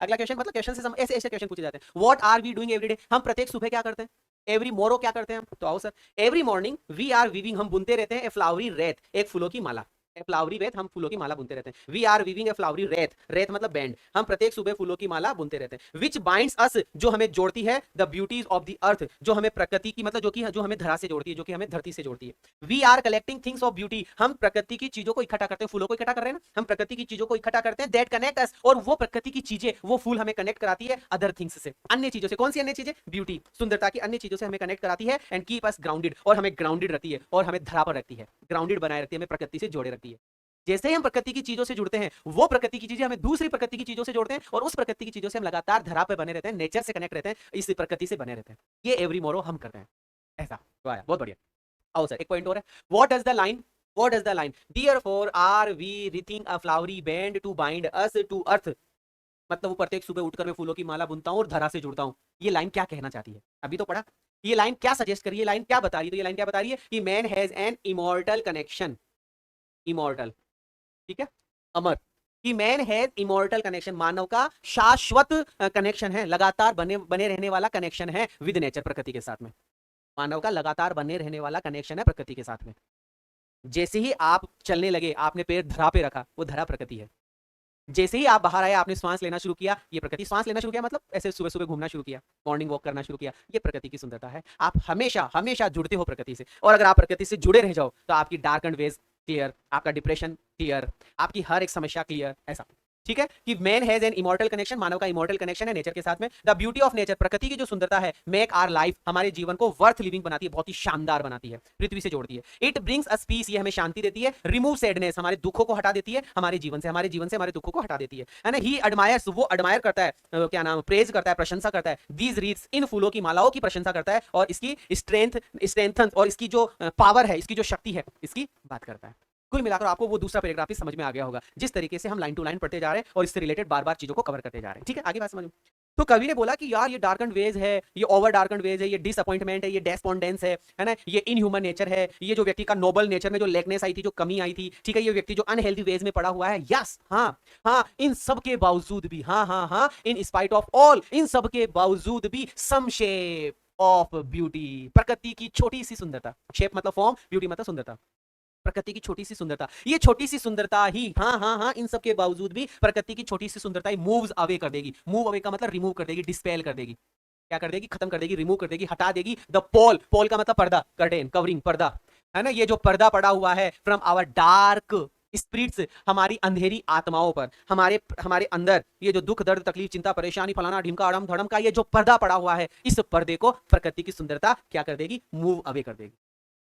अगला क्वेश्चन मतलब क्वेश्चन से ऐसे ऐसे क्वेश्चन पूछे जाते हैं। What are we doing every day? हम प्रत्येक सुबह क्या करते हैं? एवरी मोरो क्या करते हैं हम? तो आओ sir. Every morning we are weaving, हम बुनते रहते हैं ए फ्लावरी रेत, एक फूलों की माला। फ्लावरी रेत, हम फूलों की माला बुनते रहते हैं। We are weaving a flowery wreath, wreath मतलब बैंड। हम प्रत्येक सुबह फूलों की माला बुनते रहते हैं। विच बाइंड्स अस, जो हमें जोड़ती है, the beauties of the earth, जो हमें प्रकृति की मतलब जो हमें धरा से जोड़ती है, जो कि हमें धरती से जोड़ती है। We are collecting things of beauty, हम प्रकृति की चीजों को इकट्ठा करते हैं, फूलों को इकट्ठा कर रहे हैं ना, हम प्रकृति की चीजों को इकट्ठा करते हैं। दैट कनेक्ट अस, और वो प्रकृति की चीजें, वो फूल हमें कनेक्ट कराती है अदर थिंग्स से, अन्य चीजों से। कौन सी अन्य चीजें? ब्यूटी, सुंदरता की अन्य चीजों से हमें कनेक्ट कराती है। एंड कीप अस ग्राउंडेड, और हमें ग्राउंडेड रखती है, और हमें धरा पर रखती है, ग्राउंडेड बनाए रखती है, हमें प्रकृति से जोड़े रखती है। जैसे ही हम प्रकृति की चीजों से जुड़ते हैं, वो प्रकृति की चीजें हमें दूसरी प्रकृति की चीजों से जोड़ते हैं, और उस प्रकृति की चीजों से हम लगातार धरा पे बने रहते हैं, नेचर से कनेक्ट रहते हैं, इस प्रकृति से बने रहते हैं। ये एवरी मोरो हम करते हैं। ऐसा तो आया, बहुत बढ़िया। आओ सर, एक पॉइंट और है। What does the line, what does the line, therefore are we wreathing a flowery band to bind us to earth, मतलब वो प्रत्येक सुबह उठकर मैं फूलों की माला बुनता हूं और धरा से जुड़ता हूं। ये लाइन क्या कहना चाहती है? अभी तो पढ़ा। ये लाइन क्या सजेस्ट करी, ये लाइन क्या बता रही है? तो ये लाइन क्या बता रही है कि man has an immortal connection, immortal, ठीक है, अमर, कि मैन हैज इमॉर्टल कनेक्शन, मानव का शाश्वत कनेक्शन है, लगातार बने बने रहने वाला कनेक्शन है विद नेचर, प्रकृति के साथ में। मानव का लगातार बने रहने वाला कनेक्शन है प्रकृति के साथ में। जैसे ही आप चलने लगे, आपने पैर धरा पे रखा, वो धरा प्रकृति है। जैसे ही आप बाहर आए, आपने श्वास लेना शुरू किया, ये प्रकृति, श्वास लेना शुरू किया मतलब ऐसे सुबह सुबह घूमना शुरू किया, मॉर्निंग वॉक करना शुरू किया, ये प्रकृति की सुंदरता है। आप हमेशा हमेशा जुड़ते हो प्रकृति से, और अगर आप प्रकृति से जुड़े रह जाओ तो आपकी डार्क एंड वेज क्लियर, आपका डिप्रेशन क्लियर, आपकी हर एक समस्या क्लियर। ऐसा, ठीक है, कि man has an immortal connection, मानव का इमॉर्टल कनेक्शन है नेचर के साथ में। द ब्यूटी ऑफ नेचर, प्रकृति की जो सुंदरता है, मेक आवर लाइफ, हमारे जीवन को वर्थ लिविंग बनाती है, बहुत ही शानदार बनाती है, पृथ्वी से जोड़ती है। इट ब्रिंग्स अस पीस, ये हमें शांति देती है। रिमूव सैडनेस, हमारे दुखों को हटा देती है, हमारे जीवन से हमारे दुखों को हटा देती है ना। ही एडमायर्स, वो एडमायर करता है, क्या नाम, प्रेज करता है, प्रशंसा करता है। दीज रीड्स, इन फूलों की मालाओं की प्रशंसा करता है, और इसकी स्ट्रेंथ और इसकी जो पावर है, इसकी जो शक्ति है, इसकी बात करता है। कुल मिलाकर आपको वो दूसरा पैराग्राफ समझ में आ गया होगा, जिस तरीके से हम लाइन टू लाइन पढ़ते जा रहे हैं और इससे रिलेटेड बार बार चीजों को कवर करते जा रहे हैं। ठीक है, आगे बात समझ में। तो कवि ने बोला कि यार ये डार्क एंड वेज है, ये ओवर डार्क एंड वेज है, ये डिसअपॉइंटमेंट है, ये डेस्पोंडेंस है ना, ये इनह्यूमन नेचर है, ये जो व्यक्ति का नोबल नेचर में जो लेकनेस आई थी, जो कमी आई थी, ठीक है, ये व्यक्ति जो अनहेल्दी वेज में पड़ा हुआ है। यस, हाँ हाँ, इन सब के बावजूद भी, हाँ हाँ हाँ, इन स्पाइट ऑफ ऑल, इन सब के बावजूद भी, सम शेप ऑफ ब्यूटी, प्रकृति की छोटी सी सुंदरता, शेप मतलब फॉर्म, ब्यूटी मतलब सुंदरता, प्रकृति की छोटी सी सुंदरता, ये छोटी सी सुंदरता ही, हाँ हाँ हाँ, इन सब के बावजूद भी प्रकृति की छोटी सी सुंदरता ही मूव्स अवे कर देगी। मूव अवे का मतलब रिमूव कर देगी, डिस्पेल कर देगी, क्या कर देगी? खत्म कर देगी, रिमूव कर देगी, हटा देगी। द पोल, पोल का मतलब पर्दा, कर्टेन, कवरिंग, पर्दा, है ना, ये जो पर्दा पड़ा हुआ है फ्रॉम आवर डार्क स्पिरिट्स, हमारी अंधेरी आत्माओं पर, हमारे अंदर ये जो दुख, दर्द, तकलीफ, चिंता, परेशानी, फलाना ढिमका, अड़म धड़म का ये जो पर्दा पड़ा हुआ है, इस पर्दे को प्रकृति की सुंदरता क्या कर देगी? मूव अवे कर देगी।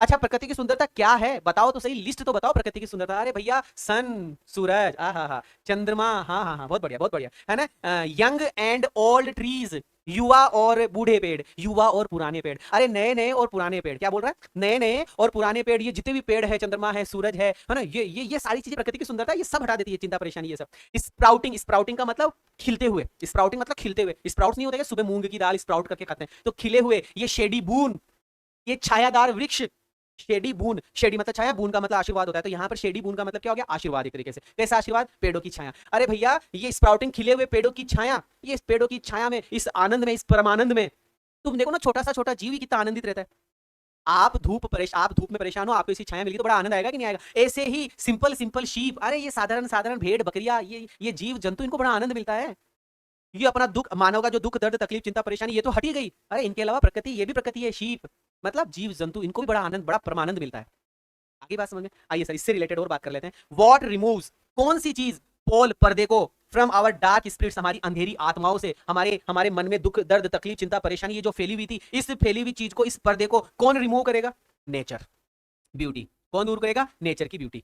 अच्छा, प्रकृति की सुंदरता क्या है? बताओ तो सही, लिस्ट तो बताओ प्रकृति की सुंदरता। अरे भैया, सन, सूरज, हाँ, चंद्रमा, हाँ, बहुत बढ़िया, बहुत बढ़िया, है ना। यंग एंड ओल्ड ट्रीज, युवा और बूढ़े पेड़, युवा और पुराने पेड़। अरे नए नए और पुराने पेड़, क्या बोल रहा है? नए नए और पुराने पेड़, ये जितने भी पेड़ है, चंद्रमा है, सूरज है ना, ये सारी चीजें प्रकृति की सुंदरता, ये सब हटा देती है, चिंता परेशानी ये सब। स्प्राउटिंग, स्प्राउटिंग का मतलब खिलते हुए, स्प्राउटिंग मतलब खिलते हुए। स्प्राउट्स नहीं होते, सुबह मूंग की दाल स्प्राउट करके खाते हैं, तो खिले हुए, ये शेडी बून, ये छायादार वृक्ष, शेडी बून, शेडी मतलब छाया, बून का मतलब आशीर्वाद होता है, तो यहाँ पर शेडी बून का मतलब क्या हो गया? आशीर्वाद। एक तरीके से कैसा आशीर्वाद? पेड़ों की छाया। अरे भैया, ये स्प्राउटिंग, खिले हुए पेड़ों की छाया, ये इस पेड़ों की छाया में, इस आनंद में, इस परमानंद में, तुम देखो ना, छोटा सा छोटा जीव ही कितना आनंदित रहता है। आप धूप में परेशान हो, आपको इसी छाया मिली तो बड़ा आनंद आएगा कि नहीं आएगा? ऐसे ही सिंपल शीप, अरे ये साधारण भेड़ बकरियां, ये जीव जंतु, इनको बड़ा आनंद मिलता है। ये अपना दुख, मानव का जो दुख, दर्द, तकलीफ, चिंता, परेशानी, ये तो हट ही गई। अरे इनके अलावा प्रकृति, ये भी प्रकृति है, शीप मतलब जीव जंतु, इनको भी बड़ा आनंद, बड़ा परमानंद मिलता है। आगे बात समझ में आइए सर, इससे रिलेटेड और बात कर लेते हैं। व्हाट रिमूव्स, कौन सी चीज? पोल, पर्दे को, फ्रॉम आवर डार्क स्पिरिट्स, हमारी अंधेरी आत्माओं से, हमारे मन में दुख, दर्द, तकलीफ, चिंता, परेशानी, ये जो फैली हुई थी, इस फैली हुई चीज को, इस पर्दे को कौन रिमूव करेगा? Nature, beauty. कौन दूर करेगा? नेचर की ब्यूटी।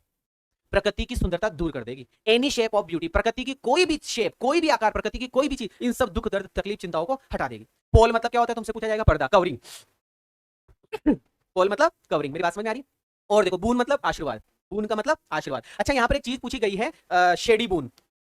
प्रकृति की सुंदरता दूर कर देगी। एनी शेप ऑफ ब्यूटी, प्रकृति की कोई भी शेप, कोई भी आकार, प्रकृति की कोई भी चीज, इन सब दुख दर्द तकलीफ चिंताओं को हटा देगी। पोल मतलब क्या होता है तुमसे पूछा जाएगा, पर्दा, कवरिंग। पोल मतलब कवरिंग, मेरी बात समझ में आ रही है? और देखो बून मतलब आशीर्वाद, बून का मतलब आशीर्वाद। अच्छा यहाँ पर एक चीज पूछी गई है, शेडी बून,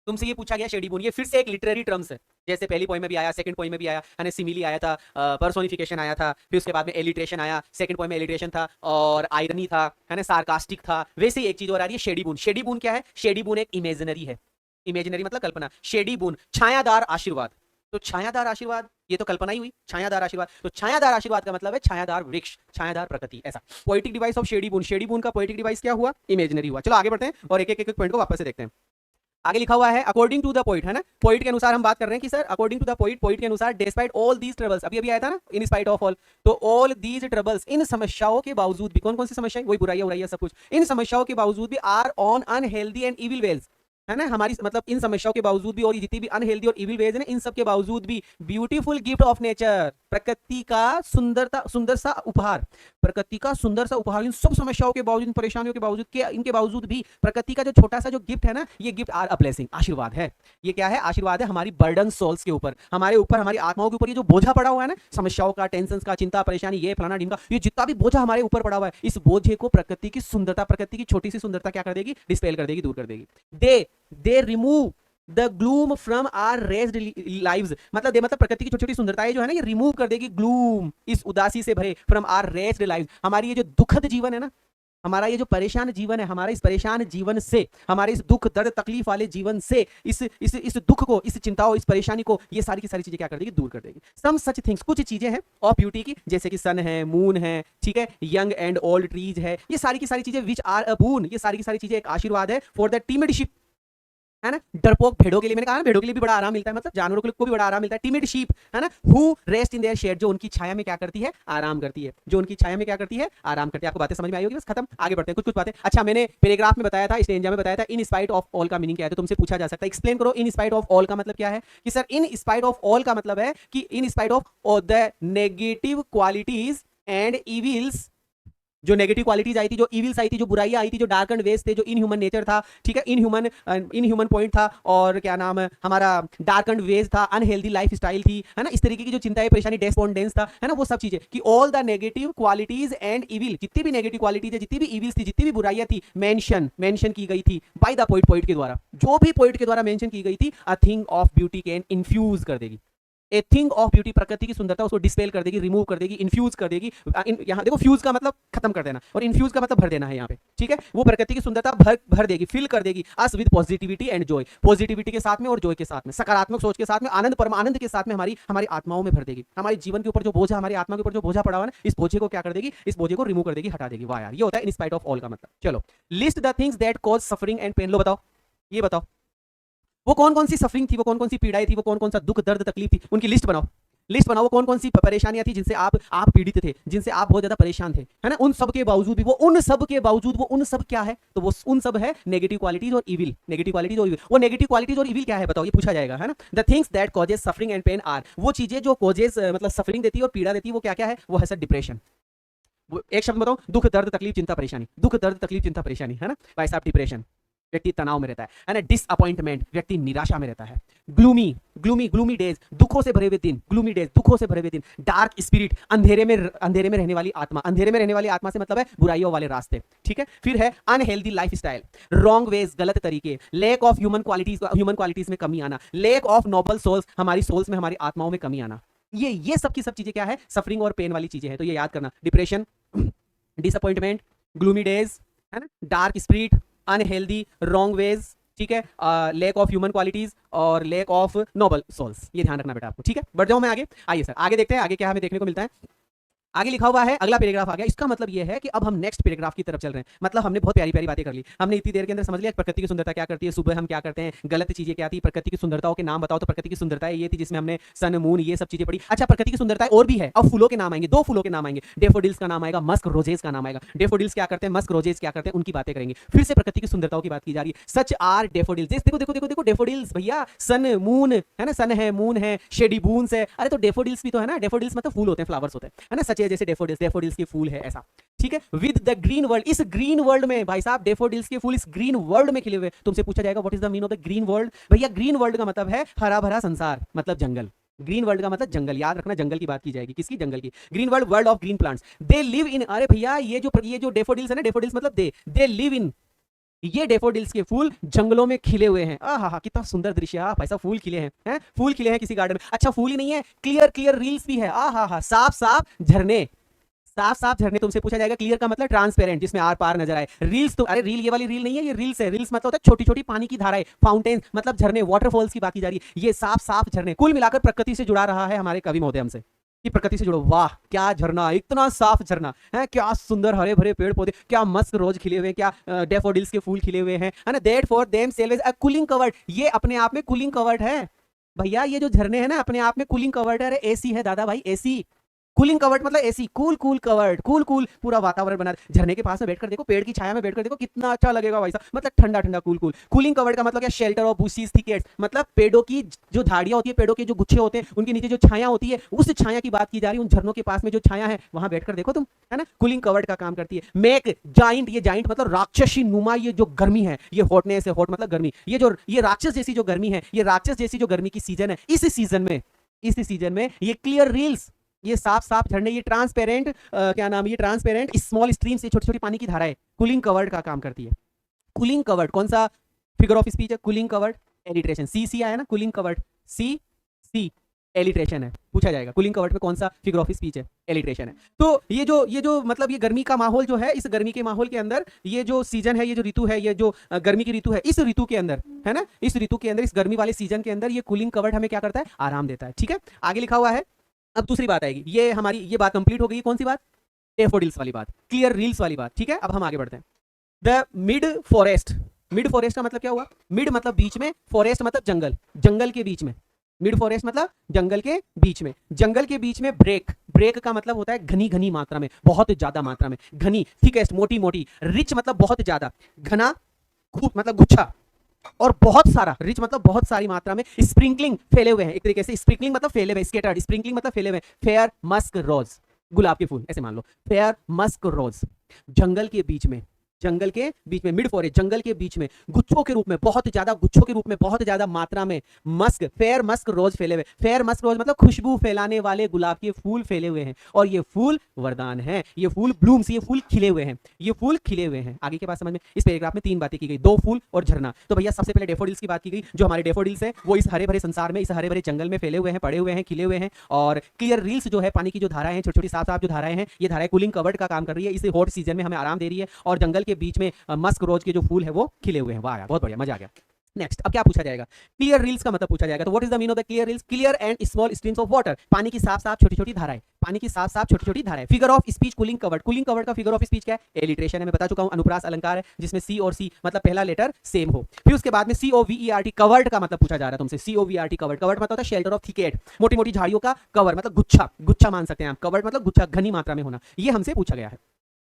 तुमसे ये पूछा गया शेडी बून, ये फिर से एक लिटरेरी टर्म्स है, जैसे पहली पोइम में भी आया, सेकंड पोइम में भी आया, है ना, सिमिली आया था, पर्सोनिफिकेशन आया था, फिर उसके बाद में एलिट्रेशन आया, सेकंड पोइम में एलिट्रेशन था और आयरनी था, है ना, सार्कास्टिक था। वैसे ही एक चीज और आ रही है शेडी बून। शेडी बून क्या है? शेडी बून एक इमेजिनरी है, इमेजिनरी मतलब कल्पना। शेडी बून छायादार आशीर्वाद, तो छायादार आशीर्वाद ये तो कल्पना ही हुई, छायादार आशीर्वाद, तो छायादार आशीर्वाद का मतलब है छायादार वृक्ष, छायादार प्रकृति, ऐसा। Poetic device of shady boon, shady boon का पोएटिक डिवाइस क्या हुआ? इमेजिनरी हुआ। चलो आगे बढ़ते हैं और एक एक पॉइंट को वापस से देखते हैं। आगे लिखा हुआ है अकॉर्डिंग टू द पोइट, है ना, पोइट के अनुसार हम बात कर रहे हैं कि sir according to the poet, poet के अनुसार डिस्पाइट ऑल दीज ट्रबल्स, अभी अभी आया था ना, इन स्पाइट ऑफ ऑल, तो ऑल दीज ट्रबल्स, इन समस्याओं के बावजूद भी, कौन कौन सी समस्याएं? वही बुराइयां उराइयां सब कुछ, इन समस्याओं के बावजूद भी are on unhealthy and evil ways, है ना, हमारी मतलब इन समस्याओं के बावजूद भी और जितनी भी अनहेल्दी और इविल वेज है ना, इन सब के बावजूद भी ब्यूटीफुल गिफ्ट ऑफ नेचर, प्रकृति का सुंदर सा उपहार, प्रकृति का सुंदर सा उपहार, इन सब समस्याओं के बावजूद, परेशानियों के बावजूद, के इनके बावजूद भी प्रकृति का जो छोटा सा जो गिफ्ट है ना, ये गिफ्ट आर अ ब्लेसिंग, आशीर्वाद है। ये क्या है? आशीर्वाद है हमारी बर्डन सोल्स के ऊपर, हमारे ऊपर, हमारी आत्माओं के ऊपर ये जो बोझा पड़ा हुआ है ना, समस्याओं का, टेंशन का, चिंता परेशानी, ये फलाना ढिमका, ये जितना भी बोझा हमारे ऊपर पड़ा हुआ है, इस बोझे को प्रकृति की सुंदरता, प्रकृति की छोटी सी सुंदरता क्या कर देगी? डिस्पेल कर देगी, दूर कर देगी। They remove the gloom from our raised lives, मतलब प्रकृति की छोटी छोटी सुंदरताएं जो है ना, ये रिमूव कर देगी ग्लूम, इस उदासी से भरे, फ्रॉम आर रेज्ड लाइव्स, हमारी ये जो दुखद जीवन है ना, हमारा ये जो परेशान जीवन है, हमारे इस परेशान जीवन से, हमारे इस दुख दर्द तकलीफ वाले जीवन से, इस दुख को, इस चिंताओं, इस परेशानी को, ये सारी की सारी चीजें क्या कर देगी? दूर कर देगी। सम सच थिंग्स, कुछ चीजें हैं ऑफ ब्यूटी की, जैसे कि सन है, मून है, ठीक है, यंग एंड ओल्ड ट्रीज है, ये सारी की सारी चीजें विच आर अ बून, ये सारी की सारी चीजें एक आशीर्वाद है फॉर द टिमिड शिप, है ना, डरपोक भेड़ों के लिए, मैंने कहा ना भेड़ों के लिए भी बड़ा आराम मिलता है, मतलब जानवरों को भी बड़ा आराम मिलता है। टिमिड शीप, है ना, who rest in their shade, जो उनकी छाया में क्या करती है? आराम करती है, जो उनकी छाया में क्या करती है? आराम करती है। आपको बातें समझ में आई होगी? बस खत्म, आगे बढ़ते हैं, कुछ कुछ बातें। अच्छा मैंने पैराग्राफ में बताया था, स्टेंजा में बताया था, इन स्पाइट ऑफ ऑल का मीनिंग क्या है, तो तुमसे पूछा जा सकता है एक्सप्लेन करो इन स्पाइट ऑफ ऑल का मतलब क्या है, कि sir in spite of all का मतलब है कि in spite of the negative qualities and evils, जो नेगेटिव क्वालिटीज आई थी, जो इविल्स आई थी, जो बुराइयां आई थी, जो डार्क एंड वेज थे, जो इनह्यूमन नेचर था, ठीक है, इनह्यूमन पॉइंट था, और क्या नाम है हमारा, डार्क एंड वेज था, अनहेल्दी लाइफ स्टाइल थी, है ना, इस तरीके की जो चिंताएं परेशानी, डेस्पोंडेंस था, है ना, वो सब चीजें, कि all the negative qualities and evil, जितनी भी नेगेटिव क्वालिटीज है, जितनी भी इविल्स थी, जितनी भी बुराइयां थी, मेंशन की गई थी बाय द पोइट के द्वारा, जो भी पोइट के द्वारा मेंशन की गई थी, a thing of beauty can infuse कर देगी, ए थिंग ऑफ ब्यूटी, प्रकृति की सुंदरता, उसको डिस्पेल कर देगी, रिमूव कर देगी, इन्फ्यूज कर देगी। यहाँ देखो फ्यूज का मतलब खत्म कर देना, और इन्फ्यूज का मतलब भर देना है यहाँ पे, ठीक है, वो प्रकृति की सुंदरता भर देगी, फिल कर देगी us with positivity and Joy, positivity के साथ में और जॉय के साथ में, सकारात्मक सोच के साथ में, आनंद, परमानंद के साथ में हमारी आत्माओं में भर देगी। हमारे जीवन के ऊपर जो बोझा, हमारी आत्मा के ऊपर जो बोझा पड़ा हुआ है, इस बोझे को क्या कर देगी? इस बोझे को रिमूव कर देगी, हटा देगी। वाह यार, ये होता है इन स्पाइट ऑफ ऑल का मतलब। चलो, list the things that cause suffering and pain, लो बताओ, ये बताओ वो कौन कौन सी सफरिंग थी, वो कौन कौन सी पीड़ाएं थी, वो कौन कौन सा दुख दर्द तकलीफ थी, उनकी लिस्ट बनाओ, लिस्ट बनाओ, वो कौन कौन सी परेशानियां थी जिनसे आप पीड़ित थे, जिनसे आप बहुत ज्यादा परेशान थे, है ना, उन सब के बावजूद भी, वो उन सब क्या है, तो वो उन सब है नेगेटिव क्वालिटीज और इविल, नेगेटिव क्वालिटीज और इविल। वो नेगेटिव क्वालिटीज और इविल क्या है बताओ, ये पूछा जाएगा, है ना। The things that causes suffering and pain are, वो चीजें जो कॉजेज मतलब सफरिंग देती है और पीड़ा देती है, वो क्या क्या है? वो है सर डिप्रेशन। एक शब्द बताओ, दुख दर्द तकलीफ चिंता परेशानी, दुख दर्द तकलीफ चिंता परेशानी, है ना भाई साहब, डिप्रेशन, व्यक्ति तनाव में रहता है ना, डिसअपॉइंटमेंट, व्यक्ति निराशा में रहता है, ग्लूमी डेज, दुखों से भरे हुए दिन, ग्लूमी डेज, दुखों से भरे हुए दिन, डार्क स्पिरिट, अंधेरे में रहने वाली आत्मा, अंधेरे में रहने वाली आत्मा से मतलब है बुराइयों वाले रास्ते, ठीक है। फिर है unhealthy life style, wrong veg, गलत तरीके, लैक ऑफ ह्यूमन क्वालिटीज में कमी आना, लैक ऑफ नोबल सोल्स, हमारी सोल्स में, हमारी आत्माओं में कमी आना, ये सब की सब चीजें क्या है? सफरिंग और पेन वाली चीजें हैं। तो ये याद करना, डिप्रेशन, डिसअपॉइंटमेंट, ग्लूमी डेज, है ना, dark spirit, unhealthy, wrong veg, ठीक है, लैक ऑफ ह्यूमन क्वालिटीज और लैक ऑफ नोबल सोल्स, ये ध्यान रखना बेटा आपको, ठीक है। बढ़ जाऊं मैं आगे, आइए सर आगे देखते हैं, आगे क्या हमें देखने को मिलता है। आगे लिखा हुआ है, अगला पैराग्राफ आ गया, इसका मतलब ये है कि अब हम नेक्स्ट पैराग्राफ की तरफ चल रहे हैं। मतलब हमने बहुत प्यारी प्यारी बातें कर ली, हमने इतनी देर के अंदर समझ लिया प्रकृति की सुंदरता क्या करती है, सुबह हम क्या करते हैं, गलत चीजें क्या थी, प्रकृति की सुंदरताओं के नाम बताओ, तो प्रकृति की सुंदरताएं ये थी जिसमें हमने सन मून ये सब चीजें पढ़ी। अच्छा, प्रकृति की सुंदरताएं और भी है, अब फूलों के नाम आएंगे, 2 फूलों के नाम आएंगे, डेफोडिल्स का नाम आएगा, मस्क रोजेस का नाम आएगा। डेफोडिल्स क्या करते हैं, मस्क रोजेस क्या करते हैं, उनकी बातें करेंगे। फिर से प्रकृति की सुंदरताओं की बात की जा रही है, सच आर डेफोडिल्स, देखो देखो देखो देखो डेफोडिल्स भैया, सन मून है ना, सन है, मून है, शेडी बून्स है, अरे तो डेफोडिल्स भी तो है ना, डेफोडिल्स मतलब फूल होते हैं, फ्लावर्स होते हैं, है ना, सच है जैसे डेफोडिल्स के फूल है ऐसा, ठीक है। विद द ग्रीन वर्ल्ड, इस ग्रीन वर्ल्ड में भाई साहब डेफोडिल्स के फूल इस ग्रीन वर्ल्ड में खिले हुए। तुमसे पूछा जाएगा what is the mean of the green world. भैया ग्रीन वर्ल्ड का मतलब है हरा भरा संसार, मतलब जंगल। ग्रीन वर्ल्ड का मतलब जंगल, याद रखना जंगल की बात की जाएगी, किसकी, जंगल की। Green world, world of green plants, they live in, अरे भैया ये जो डेफोडिल्स है ना, डेफोडिल्स मतलब दे लिव इन, ये डेफोडिल्स के फूल जंगलों में खिले हुए हैं। आहा कितना सुंदर दृश्य है, भाई साहब फूल खिले हैं, फूल खिले हैं किसी गार्डन में। अच्छा फूल ही नहीं है, क्लियर रील्स भी है। आहा साफ झरने, साफ झरने। तुमसे पूछा जाएगा क्लियर का मतलब ट्रांसपेरेंट, जिसमें आर पार नजर आए। रील्स तो, अरे रील ये वाली रील नहीं है, ये रील्स है। रील्स मतलब होता है छोटी छोटी पानी की धाराएं, फाउंटेन मतलब झरने, वाटरफॉल्स की बात की जा रही है। ये साफ झरने, कुल मिलाकर प्रकृति से जुड़ा रहा है हमारे कवि महोदय हमसे कि प्रकृति से जुड़ो। वाह क्या झरना, इतना साफ झरना है, क्या सुंदर हरे भरे पेड़ पौधे, क्या मस्त रोज खिले हुए, क्या डेफोडिल्स के फूल खिले हुए हैं, है ना। That for them self a cooling covered, ये अपने आप में कूलिंग कवर्ड है भैया। ये जो झरने हैं ना अपने आप में कूलिंग कवर्ड है। अरे एसी है दादा भाई, एसी। कूलिंग कवर्ड मतलब एसी, कूल कवर्ड, कूल पूरा वातावरण बना। झरने के पास में बैठकर देखो, पेड़ की छाया में बैठकर देखो कितना अच्छा लगेगा भाई साहब, मतलब ठंडा कूल। कूलिंग कवर्ड का मतलब क्या, शेल्टर ऑफ बुशीज थिकेट्स, मतलब पेड़ों की जो झाड़ियां होती है, पेड़ों के जो गुच्छे होते हैं, उनके नीचे जो छाया होती है, उस छाया की बात की जा रही है। उन झरनों के पास में जो छाया है वहां बैठकर देखो तुम, है ना। कूलिंग कवर्ड का काम करती है। मेक जाइंट, ये जाइंट मतलब राक्षसी नुमा, ये जो गर्मी है, ये हॉटनेस है, हॉट मतलब गर्मी, ये राक्षस जैसी जो गर्मी है, ये राक्षस जैसी जो गर्मी की सीजन है, इस सीजन में ये क्लियर रील्स, ये साफ झरने, ये ट्रांसपेरेंट क्या नाम है, ये ट्रांसपेरेंट स्मॉल स्ट्रीम से छोटी छोटी पानी की धाराएं कूलिंग कवर्ड का काम करती है। कूलिंग कवर्ड कौन सा फिगर ऑफ स्पीच है, कूलिंग कवर्ड एलिट्रेशन, सी आया ना, कूलिंग कवर्ड सी एलिट्रेशन है। पूछा जाएगा कूलिंग कवर्ड में कौन सा फिगर ऑफ स्पीच है, एलिट्रेशन है। तो ये जो मतलब ये गर्मी का माहौल जो है, इस गर्मी के माहौल के अंदर ये जो सीजन है, ये जो ऋतु है, ये जो गर्मी की ऋतु है, इस ऋतु के अंदर, है ना, इस ऋतु के अंदर, इस गर्मी वाले सीजन के अंदर ये कूलिंग कवर्ड हमें क्या करता है, आराम देता है। ठीक है, आगे लिखा हुआ है। अब दूसरी बात आएगी, ये हमारी ये बात कंप्लीट हो गई। कौन सी बात, डेफोडिल्स वाली बात, क्लियर रील्स वाली बात। ठीक है, अब हम आगे बढ़ते हैं। The mid forest, mid forest का मतलब क्या हुआ, मिड मतलब बीच में, फॉरेस्ट मतलब जंगल, जंगल के बीच में। मिड फॉरेस्ट मतलब जंगल के बीच में, जंगल के बीच में। ब्रेक का मतलब होता है घनी मात्रा में, बहुत ज्यादा मात्रा में, घनी, थिकेस्ट मोटी, रिच मतलब बहुत ज्यादा, घना मतलब गुच्छा, और बहुत सारा, रिच मतलब बहुत सारी मात्रा में, स्प्रिंकलिंग फैले हुए हैं। एक तरीके से स्प्रिंकलिंग मतलब फैले हुए, स्कैटर्ड, स्प्रिंकलिंग मतलब फैले हुए। फेयर मस्क रोज, गुलाब के फूल ऐसे मान लो, फेयर मस्क रोज, जंगल के बीच में, मिड फॉरेस्ट, जंगल के बीच में, गुच्छों के रूप में, बहुत ज्यादा मात्रा में मस्क, फेयर मस्क रोज फैले हुए। फेयर मस्क रोज मतलब खुशबू फैलाने वाले गुलाब के फूल फैले हुए हैं, और ये फूल वरदान है, ये फूल ब्लूम्स, ये फूल खिले हुए हैं, आगे के बात समझ में। इस पैराग्राफ में 3 बातें की गई, 2 फूल और झरना। तो भैया सबसे पहले डेफोडिल्स की बात की गई। जो हमारे डेफोडिल्स हैं वो इस हरे भरे संसार में, इस हरे भरे जंगल में फैले हुए हैं, पड़े हुए हैं, खिले हुए हैं। और क्लियर रील्स जो है, पानी की जो धाराएं हैं, छोटी छोटी साफ जो धाराएं हैं, ये धाराएं कूलिंग कवर्ड का काम कर रही है, इस हॉट सीजन में हमें आराम दे रही है। और जंगल के बीच में मस्क रोज के जो फूल है वो खिले हुए हैं। वाह बहुत बढ़िया, मजा आ गया। नेक्स्ट अब क्या पूछा जाएगा, क्लियर रील्स का मतलब पूछा जाएगा। तो what is the mean of the clear reels, clear and small streams of water, पानी की साफ छोटी छोटी धाराएं, figure of speech cooling covered का फिगर ऑफ स्पीच क्या है, एलिट्रेशन है। मैं बता चुका हूं, अनुप्रास अलंकार है जिसमें सी और सी मतलब पहला लेटर सेम हो। फिर उसके बाद में COVERT कवर्ड का मतलब पूछा जा रहा है तुमसे, COVERT कवर्ड मतलब होता है शेल्टर ऑफ थिकेट, मोटी झाड़ियों का कवर मतलब गुच्छा मान सकते हैं आप, कवर्ड मतलब गुच्छा, घनी मात्रा में होना, ये हमसे पूछा गया है।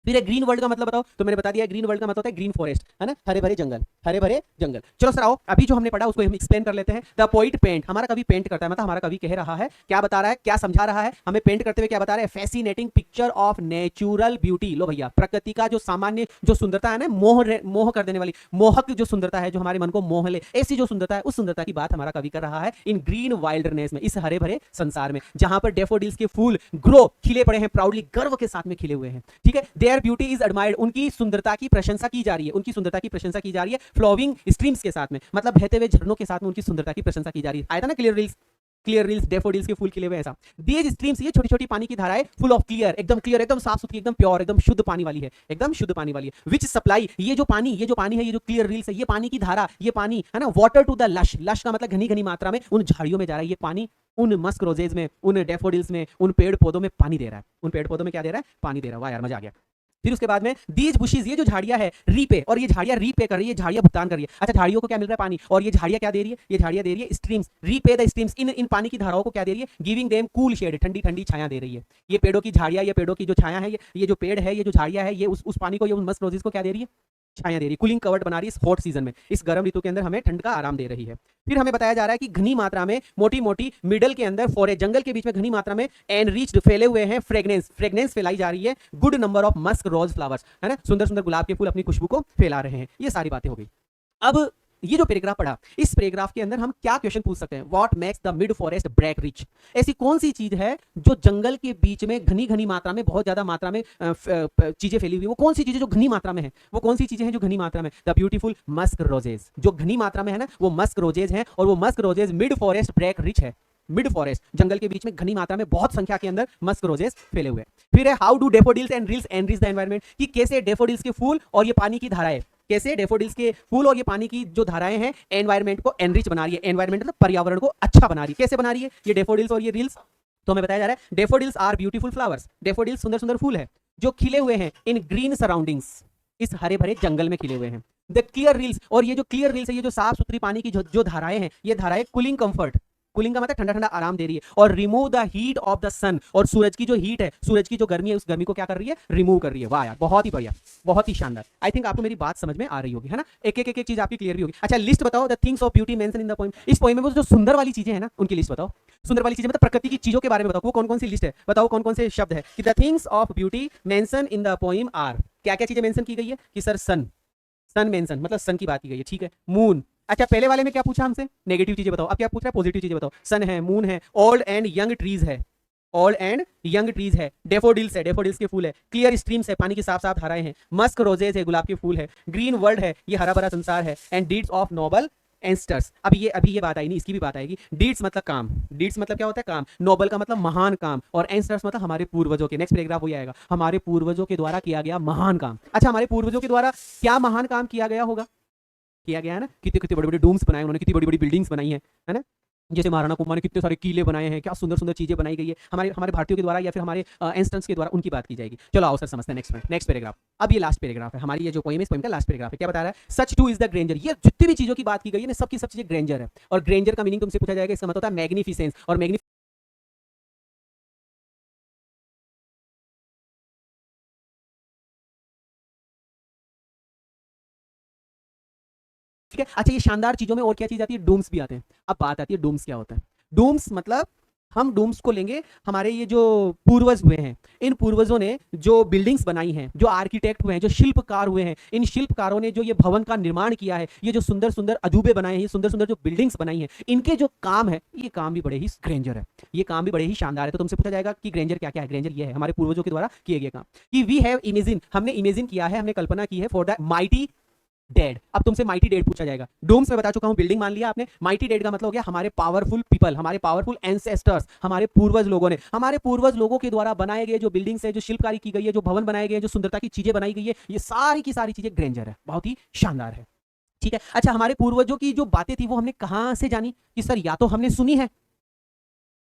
फिर एक ग्रीन वर्ल्ड का मतलब बताओ, तो मैंने बता दिया ग्रीन वर्ल्ड का मतलब होता है ग्रीन फॉरेस्ट, है ना, हरे भरे जंगल। चलो सर आओ, अभी जो हमने पढ़ा उसको हम एक्सप्लेन कर लेते हैं। द पोइट पेंट, हमारा कवि पेंट करता है, मतलब हमारा कवि कह रहा है, क्या बता रहा है, क्या समझा रहा है हमें पेंट करते हुए, क्या बता रहा है, fascinating picture of natural beauty. लो भैया, प्रकृति का जो सामान्य जो सुंदरता है ना, मोह कर देने वाली, मोहक जो सुंदरता है, जो हमारे मन को मोह ले, ऐसी जो सुंदरता है, उस सुंदरता की बात हमारा कवि कर रहा है इन ग्रीन वाइल्डनेस में, इस हरे भरे संसार में, जहां पर डेफोडिल्स के फूल ग्रो खिले पड़े हैं, प्राउडली गर्व के साथ में खिले हुए हैं। ठीक है, देयर ब्यूटी इज एडमायर्ड, उनकी सुंदरता की प्रशंसा की जा रही है, फ्लोविंग स्ट्रीम्स के साथ में, मतलब बहते हुए झरनों के साथ में उनकी सुंदरता की प्रशंसा की जा रही है। आया था ना क्लियर रील्स डेफोडिल्स के फूल खिले हुए ऐसा। दीज स्ट्रीम्स, ये छोटी छोटी पानी की धाराएं, फुल ऑफ क्लियर, एकदम साफ सुथरी, एकदम प्योर, एकदम शुद्ध पानी वाली है, विच सप्लाई, ये जो पानी है, ये जो क्लियर रील्स है, ये पानी की धारा, ये पानी है ना, वाटर टू द लश का मतलब घनी मात्रा में उन झाड़ियों में जा रहा है, ये पानी उन मस्क रोजेज में, उन डेफोडिल्स में, उन पेड़ पौधों में पानी दे रहा है, उन पेड़ पौधों में क्या दे रहा है, पानी दे रहा है। वाह यार मजा आ गया। फिर उसके बाद में दीज बुशीज, ये जो झाड़ियां है रीपे, और ये झाड़ियां रीपे कर रही है, झाड़ियां भुगतान कर रही है। अच्छा, झाड़ियों को क्या मिल रहा है, पानी, और ये झाड़ियां क्या दे रही है, ये झाड़ियां दे रही है स्ट्रीम्स, रीपे द स्ट्रीम्स, इन पानी की धाराओं को क्या दे रही है, गिविंग देम कूल शेड, ठंडी छाया दे रही है। ये पेड़ों की झाड़ियां, ये पेड़ों की जो छाया है, ये जो पेड़ है, ये जो झाड़ियां है, ये उस पानी को, ये उस मस्क रोजेस को क्या दे रही है, छाया दे रही है, कूलिंग कवर्ड बना रही है इस हॉट सीजन में, इस गर्म ऋतु के अंदर हमें ठंड का आराम दे रही है। फिर हमें बताया जा रहा है कि घनी मात्रा में मोटी मोटी मिडल के अंदर फॉरेस्ट जंगल के बीच में घनी मात्रा में एनरिच्ड फैले हुए हैं फ्रेग्रेंस, फ्रेग्रेंस फैलाई जा रही है, good number of musk rose flowers, है ना, सुंदर सुंदर गुलाब के फूल अपनी खुशबू को फैला रहे हैं। ये सारी बातें हो गई। अब ये जो पैराग्राफ पढ़ा, इस पैराग्राफ के अंदर हम क्या क्वेश्चन पूछ सकते हैं? What makes the mid forest brake rich? ऐसी कौन सी चीज है जो जंगल के बीच में घनी घनी मात्रा में, बहुत ज्यादा मात्रा में चीजें फैली हुई, वो कौन सी चीजें जो घनी मात्रा में है? वो कौन सी चीजें हैं जो घनी मात्रा में? द ब्यूटीफुल मस्क रोजेज, जो घनी मात्रा में है ना, वो मस्क रोजेज हैं, और वो musk roses mid forest brake rich है। मिड फॉरेस्ट जंगल के बीच में घनी मात्रा में बहुत संख्या के अंदर मस्क रोजेस फैले हुए। फिर है how do daffodils and rills enrich the environment, कि कैसे डेफोडिल्स के फूल और ये पानी की धाराएं, कैसे डेफोडिल्स के फूल और ये पानी की जो धाराएं हैं एनवायरनमेंट को एनरिच बना रही है। एनवायरनमेंट मतलब पर्यावरण को अच्छा बना रही है। कैसे बना रही है ये डेफोडिल्स और ये रील्स? तो हमें बताया जा रहा है daffodils are beautiful flowers, daffodils सुंदर सुंदर फूल है जो खिले हुए हैं इन ग्रीन सराउंडिंग्स, इस हरे भरे जंगल में खिले हुए हैं। द क्लियर रील्स, और ये जो क्लियर रील्स है, ये जो साफ सुथरी पानी की जो धाराएं हैं, ये धाराएं कूलिंग कंफर्ट, कूलिंग का मतलब ठंडा ठंडा आराम दे रही है, और remove the heat of the sun, और सूरज की जो हीट है, सूरज की जो गर्मी है, उस गर्मी को क्या कर रही है? रिमूव कर रही है। वाह यार, बहुत ही बढ़िया, बहुत ही शानदार। आई थिंक आपको मेरी बात समझ में आ रही होगी, है ना? एक एक चीज आपकी क्लियर भी होगी। अच्छा, लिस्ट बताओ the things of beauty mention in the poem. इस पोएम में वो जो सुंदर वाली चीजें हैं ना, उनकी लिस्ट बताओ। सुंदर वाली चीजें मतलब प्रकृति की चीजों के बारे में बताओ, वो कौन कौन सी लिस्ट है? बताओ कौन कौन से शब्द है कि the things of beauty mention in the poem are, क्या क्या चीजें मेंशन की गई है? कि सर सन, सन मेंशन मतलब सन की बात की गई है, ठीक है। मून, अच्छा पहले वाले में क्या पूछा हमसे? नेगेटिव चीजें बताओ। अब क्या पूछ रहा है? पॉजिटिव चीजें बताओ। सन है, मून है, ओल्ड एंड यंग ट्रीज है, ओल्ड एंड यंग ट्रीज है, डेफोडिल्स है, डेफोडिल्स के फूल है, क्लियर स्ट्रीम्स है, पानी की साफ साफ धाराएं हैं, मस्क रोजेज है, गुलाब के फूल है, ग्रीन वर्ल्ड है, ये हरा भरा संसार है, एंड डीड्स ऑफ नोबल एंस्टर्स। अभी ये बात आई नहीं, इसकी भी बात आएगी। डीड्स मतलब काम, डीड्स मतलब क्या होता है? काम। नोबल का मतलब महान काम, और एंस्टर्स मतलब हमारे पूर्वजों के, नेक्स्ट पैराग्राफ वही आएगा, हमारे पूर्वजों के द्वारा किया गया महान काम। अच्छा, हमारे पूर्वजों के द्वारा क्या महान काम किया गया होगा? किया गया है ना, कितने कितने बड़े बड़े डूम्स बनाए उन्होंने, कितनी बड़ी बड़ी बिल्डिंग्स बनाई है ना? जैसे महाराणा कुमार ने कितने सारे किले बनाए हैं, क्या सुंदर सुंदर चीजें बनाई गई है हमारे हमारे भारतीयों के द्वारा, या फिर हमारे एंस्टर्स के द्वारा, उनकी बात की जाएगी। चलो आओ सर समझते हैं नेक्स्ट पैराग्राफ। अब ये लास्ट पैराग्राफ है हमारी, ये जो पोएम है, इस पोएम का लास्ट पैराग्राफ है। क्या बता रहा है? सच टू इज द ग्रेंजर, ये जितनी भी चीजों की बात की गई है ना, सबकी सब चीजें ग्रेंजर है। और ग्रेंजर का मीनिंग तुमसे पूछा जाएगा, इसका मतलब होता है मैग्निफिसेंस, और ठीक है। अच्छा, ये शानदार चीजों में और क्या चीज आती है? डूम्स भी आते हैं। अब बात आती है डूम्स क्या होता है। डूम्स मतलब हम डूम्स को लेंगे, हमारे ये जो पूर्वज हुए हैं, इन पूर्वजों ने जो बिल्डिंग्स बनाई हैं, जो आर्किटेक्ट हुए हैं, जो शिल्पकार हुए हैं, इन शिल्पकारों ने जो ये भवन का निर्माण किया है, ये जो सुंदर सुंदर अजूबे बनाए हैं, ये सुंदर सुंदर जो बिल्डिंग्स बनाई हैं, इनके जो काम है, ये काम भी बड़े ही ग्रेंजर है, ये काम भी बड़े ही शानदार है। तो तुमसे पूछा जाएगा कि ग्रेंजर क्या क्या है? ग्रेंजर ये है हमारे पूर्वजों के द्वारा किए गए काम, कि वी हैव इमेजिन, हमने इमेजिन किया है, हमने कल्पना की है, फॉर द माइटी डेड। अब तुमसे माइटी डेड पूछा जाएगा। डोम्स में बता चुका हूं, बिल्डिंग मान लिया आपने। माइटी डेड का मतलब हो गया हमारे पावरफुल पीपल, हमारे पावरफुल एंसेस्टर्स, हमारे पूर्वज लोगों ने, हमारे पूर्वज लोगों के द्वारा बनाए गए जो बिल्डिंग्स है, जो शिल्पकारी की गई है, जो भवन बनाए गए, जो सुंदरता की चीजें बनाई गई है, ये सारी की सारी चीजें ग्रेंजर है, बहुत ही शानदार है, ठीक है। अच्छा, हमारे पूर्वजों की जो बातें थी वो हमने कहां से जानी? कि सर या तो हमने सुनी है,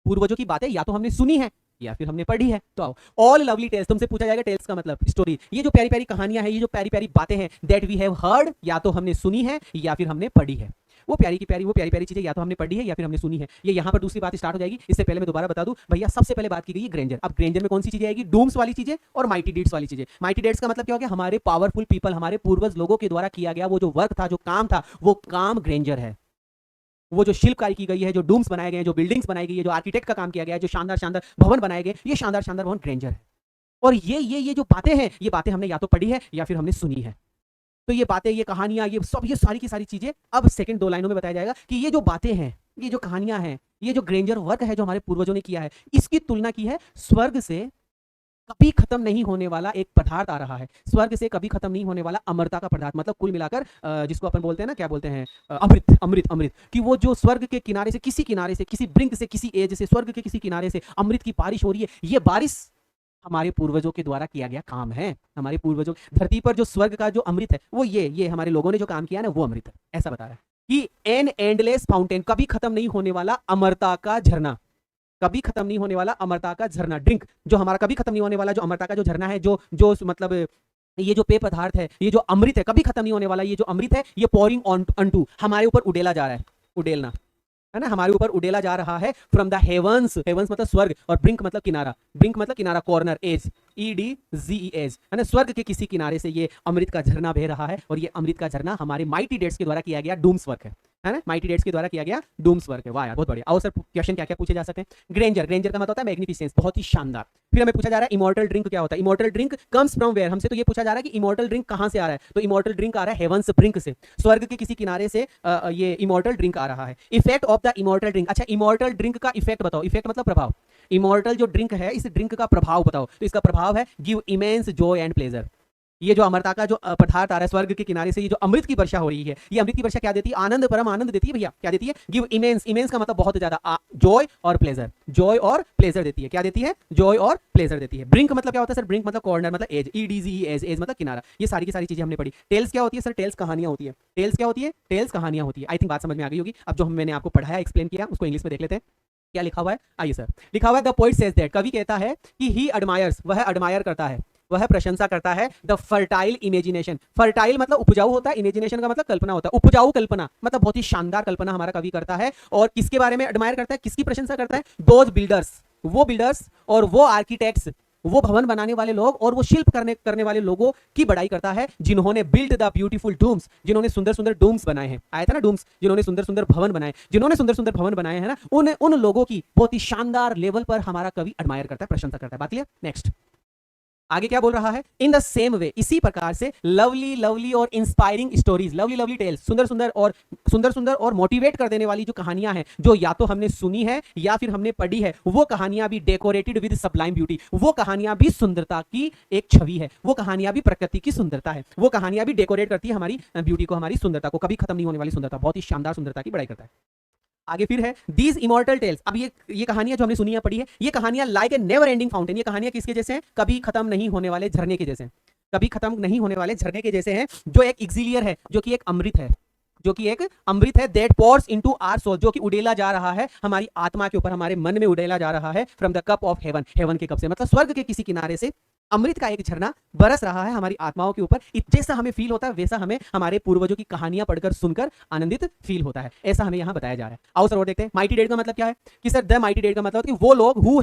पूर्वजों की बातें या तो हमने सुनी है या फिर हमने पढ़ी है। तो आओ, ऑल लवली टेल्स, तुमसे पूछा जाएगा टेल्स का मतलब स्टोरी, ये जो प्यारी प्यारी कहानियां हैं, ये जो प्यारी प्यारी बातें हैं, दैट वी हैव हर्ड, या तो हमने सुनी है या फिर हमने पढ़ी है। वो प्यारी प्यारी चीजें या तो हमने पढ़ी है या फिर हमने सुनी है। ये यहाँ पर दूसरी बात स्टार्ट हो जाएगी। इससे पहले मैं दोबारा बता दूं भैया, सबसे पहले बात की गई ग्रेंजर। अब ग्रेंजर में कौन सी चीजें आएगी? डूम्स वाली चीजें और माइटी डीड्स वाली चीजें। माइटी डीड्स का मतलब क्या हो गया? हमारे पावरफुल पीपल, हमारे पूर्वज लोगों के द्वारा किया गया वो जो वर्क था, जो काम था, वो काम ग्रेंजर है। वो जो शिल्पकारी की गई है, जो डूम्स बनाए गए हैं, जो बिल्डिंग्स बनाई गई है, जो आर्किटेक्ट का काम किया गया है, जो शानदार शानदार भवन बनाए गए, ये शानदार शानदार भवन ग्रेंजर है। और ये जो बातें हैं, ये बातें हमने या तो पढ़ी है या फिर हमने सुनी है। तो ये बातें, ये कहानियां, ये सब, ये सारी की सारी चीजें अब सेकंड दो लाइनों में बताया जाएगा कि ये जो बातें हैं, ये जो कहानियां हैं, ये जो ग्रेंजर वर्क है जो हमारे पूर्वजों ने किया है, इसकी तुलना की है स्वर्ग से कभी खत्म नहीं होने वाला एक पदार्थ आ रहा है, स्वर्ग से कभी खत्म नहीं होने वाला अमरता का पदार्थ, मतलब कुल मिलाकर जिसको अपन बोलते हैं ना, क्या बोलते हैं, अमृत, अमृत, अमृत, कि वो जो स्वर्ग के किनारे से, किसी किनारे से, किसी ब्रिंक से, किसी एज से, स्वर्ग के किसी किनारे से अमृत की बारिश हो रही है। ये बारिश हमारे पूर्वजों के द्वारा किया गया काम है। हमारे पूर्वजों, धरती पर जो स्वर्ग का जो अमृत है, वो ये हमारे लोगों ने जो काम किया ना, वो अमृत है। ऐसा बता रहा है कि एन एंडलेस फाउंटेन, कभी खत्म नहीं होने वाला अमरता का झरना, कभी खत्म नहीं होने वाला अमरता का झरना, ड्रिंक, जो हमारा कभी खत्म नहीं होने वाला जो अमरता का जो झरना है, जो जो मतलब ये जो पेय पदार्थ है, ये जो अमृत है, कभी खत्म नहीं होने वाला ये जो अमृत है, ये पोरिंग ऑन टू, हमारे ऊपर उड़ेला जा रहा है, उड़ेलना, है ना, हमारे ऊपर उड़ेला जा रहा है फ्रॉम द हेवंस, हेवंस मतलब स्वर्ग, और ब्रिंक मतलब किनारा, ब्रिंक मतलब किनारा, कॉर्नर, एज, EDGE एज, है ना, स्वर्ग के किसी किनारे से ये अमृत का झरना बह रहा है, और ये अमृत का झरना हमारे माइटी डेट्स के द्वारा किया गया डूम्स वर्क है ना, माइटी डेट्स के द्वारा किया गया डूम्स वर्क है। वाह यार बहुत बढ़िया। और सर क्वेश्चन क्या क्या पूछे जा सकते हैं? ग्रेंजर, ग्रेंजर का मतलब होता है मैग्निफिसेंस, बहुत ही शानदार। फिर हमें पूछा जा रहा है इमॉर्टल ड्रिंक क्या होता है? Immortal drink comes from where, हमसे तो ये पूछा जा रहा है कि इमॉर्टल ड्रिंक कहां से आ रहा है, तो इमॉर्टल ड्रिंक आ रहा है हेवंस ब्रिंक से, स्वर्ग के किसी किनारे से ये इमॉर्टल ड्रिंक आ रहा है। Effect of the immortal drink, अच्छा इमॉर्टल ड्रिंक का इफेक्ट बताओ, इफेक्ट मतलब प्रभाव, इमॉर्टल जो ड्रिंक है इस ड्रिंक का प्रभाव बताओ, तो इसका प्रभाव है give immense Joy and pleasure. ये जो अमरता का जो पदार्थ आ रहा है स्वर्ग के किनारे से, ये जो अमृत की वर्षा हो रही है, ये अमृत की वर्षा क्या देती है? आनंद, परम आनंद देती है भैया। क्या देती है? गिव इमेंस, इमेंस का मतलब बहुत ज्यादा, जॉय और प्लेजर, जॉय और प्लेजर देती है। क्या देती है? जॉय और प्लेजर देती है। ब्रिंक मतलब क्या होता है सर? ब्रिंक मतलब कॉर्नर, मतलब एज, EDGE एज, एज मतलब किनारा। ये सारी की सारी चीजें हमने पढ़ी। टेल्स क्या होती है सर? टेल्स कहानियां होती है। टेल्स क्या होती है? टेल्स कहानियां होती है। आई थिंक बात समझ में आ गई होगी। अब जो मैंने आपको पढ़ाया, एक्सप्लेन किया, उसको इंग्लिश में देख लेते हैं क्या लिखा हुआ है। आइए सर, लिखा हुआ है द पोइट सेज दैट, कवि कहता है कि ही एडमायर्स, वह एडमायर करता है, वह प्रशंसा करता है द फर्टाइल इमेजिनेशन, फर्टाइल मतलब उपजाऊ होता है, इमेजिनेशन का मतलब कल्पना होता है, उपजाऊ कल्पना मतलब बहुत ही शानदार कल्पना हमारा कवि करता है। और किसके बारे में एडमायर करता है, किसकी प्रशंसा करता है? दोज बिल्डर्स, वो बिल्डर्स और वो आर्किटेक्ट्स, वो भवन बनाने वाले लोग और वो शिल्प करने वाले लोगों की बड़ाई करता है, जिन्होंने बिल्ड द ब्यूटीफुल डूम्स, जिन्होंने सुंदर सुंदर डूम्स बनाए हैं। आया था ना डूम्स, जिन्होंने सुंदर सुंदर भवन बनाए, जिन्होंने सुंदर सुंदर भवन बनाए हैं ना, उन लोगों की बहुत ही शानदार लेवल पर हमारा कवि एडमायर करता है, प्रशंसा करता है। बात क्लियर? नेक्स्ट आगे क्या बोल रहा है? इन द सेम वे, इसी प्रकार से लवली लवली और inspiring stories, lovely lovely tales, सुंदर सुंदर और मोटिवेट कर देने वाली जो कहानियां हैं, जो या तो हमने सुनी है या फिर हमने पढ़ी है, वो कहानियां भी डेकोरेटेड विद सब्लाइम ब्यूटी, वो कहानियां भी सुंदरता की एक छवि है, वो कहानियां भी प्रकृति की सुंदरता है, वो कहानियां भी डेकोरेट करती है हमारी ब्यूटी को, हमारी सुंदरता को, कभी खत्म नहीं होने वाली सुंदरता, बहुत ही शानदार सुंदरता की बड़ाई करता है। आगे फिर है दीज इमॉर्टल टेल्स। अब ये कहानियां जो हमने सुनी है, पढ़ी है, ये कहानियां like a never ending fountain, ये कहानियां किसके जैसे हैं? कभी खत्म नहीं होने वाले झरने के जैसे हैं, कभी खत्म नहीं होने वाले झरने के जैसे हैं, जो एक एक्सिलियर है, जो कि एक अमृत है, जो कि एक अमृत है, that pours into our soul, जो कि उड़ेला जा रहा है हमारी आत्मा के ऊपर, हमारे मन में उड़ेला जा रहा है from the cup of heaven, heaven के कप से, मतलब स्वर्ग के किसी किनारे से अमृत का एक झरना बरस रहा है हमारी आत्माओं के ऊपर। जैसा हमें फील होता है वैसा हमें हमारे पूर्वजों की कहानियां पढ़कर सुनकर आनंदित फील होता है, ऐसा हमें यहां बताया जा रहा है। आओ सर और देखते हैं माइटी डेड का मतलब क्या है। कि सर द माइटी डेड का मतलब कि वो लोग हु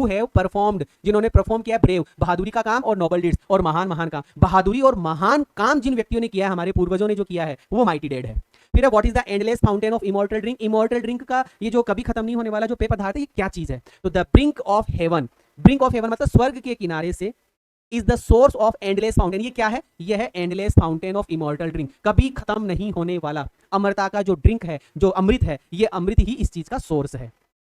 हैव परफॉर्म्ड, जिन्होंने परफॉर्म किया ब्रेव, बहादुरी का काम, और नोबल डीड्स, और महान महान काम, बहादुरी और महान काम जिन व्यक्तियों ने किया है, हमारे पूर्वजों ने जो किया है, वो माइटी डेड है। फिर what is the endless fountain of immortal drink, immortal drink का ये जो कभी खत्म नहीं होने वाला जो पेय पदार्थ है, ये क्या चीज है? तो the brink of heaven, brink of heaven मतलब स्वर्ग के किनारे से, is the source of endless fountain, ये क्या है? ये है endless fountain of immortal drink, कभी खत्म नहीं होने वाला अमरता का जो ड्रिंक है, जो अमृत है, ये अमृत ही इस चीज का सोर्स है।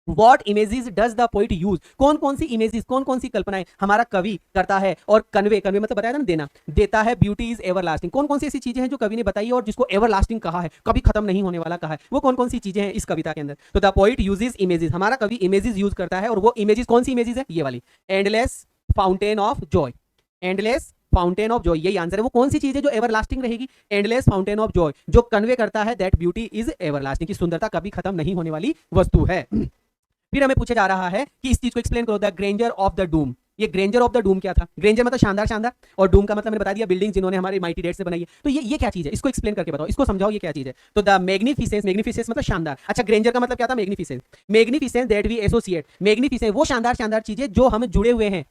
What images does the poet use? कौन कौन सी इमेजेस, कौन कौन सी कल्पनाएं हमारा कवि करता है और कन्वे मतलब बताया था ना, देना, देता है। ब्यूटी इज एवरलास्टिंग, कौन कौन सी ऐसी चीजें हैं जो कवि ने बताई और जिसको एवरलास्टिंग कहा है, कभी खत्म नहीं होने वाला कहा है, वो कौन कौन सी चीजें हैं इस कविता के अंदर? तो द पोइट यूजेस इमेजेस, हमारा कवि इमेजेस यूज करता है, और वो इमेजेस कौन सी इमेजेस है? ये वाली, endless fountain of Joy, endless fountain of Joy, यही आंसर है। वो कौन सी चीज है जो एवरलास्टिंग रहेगी? एंडलेस फाउंटेन ऑफ जॉय, जो कन्वे करता है दैट ब्यूटी इज एवरलास्टिंग, की सुंदरता कभी खत्म नहीं होने वाली वस्तु है। फिर हमें पूछा जा रहा है कि इस चीज को एक्सप्लेन करो, the Granger of the doom. ये ग्रेंजर ऑफ द डूम क्या था? ग्रेंजर मतलब शानदार, शानदार, और डूम का मतलब मैंने बता दिया बिल्डिंग जिन्होंने हमारे माइटी डेड से बनाई है। तो ये क्या चीज है? इसको एक्सप्लेन करके बताओ, इसको समझाओ, ये क्या चीज है? तो द मैग्निफिसेंस, मैग्निफिसेंस मतलब शानदार। अच्छा ग्रेंजर का मतलब क्या था? Magnificence, magnificence that we associate, magnificence वो शानदार शानदार चीजें जो हम जुड़े हुए हैं,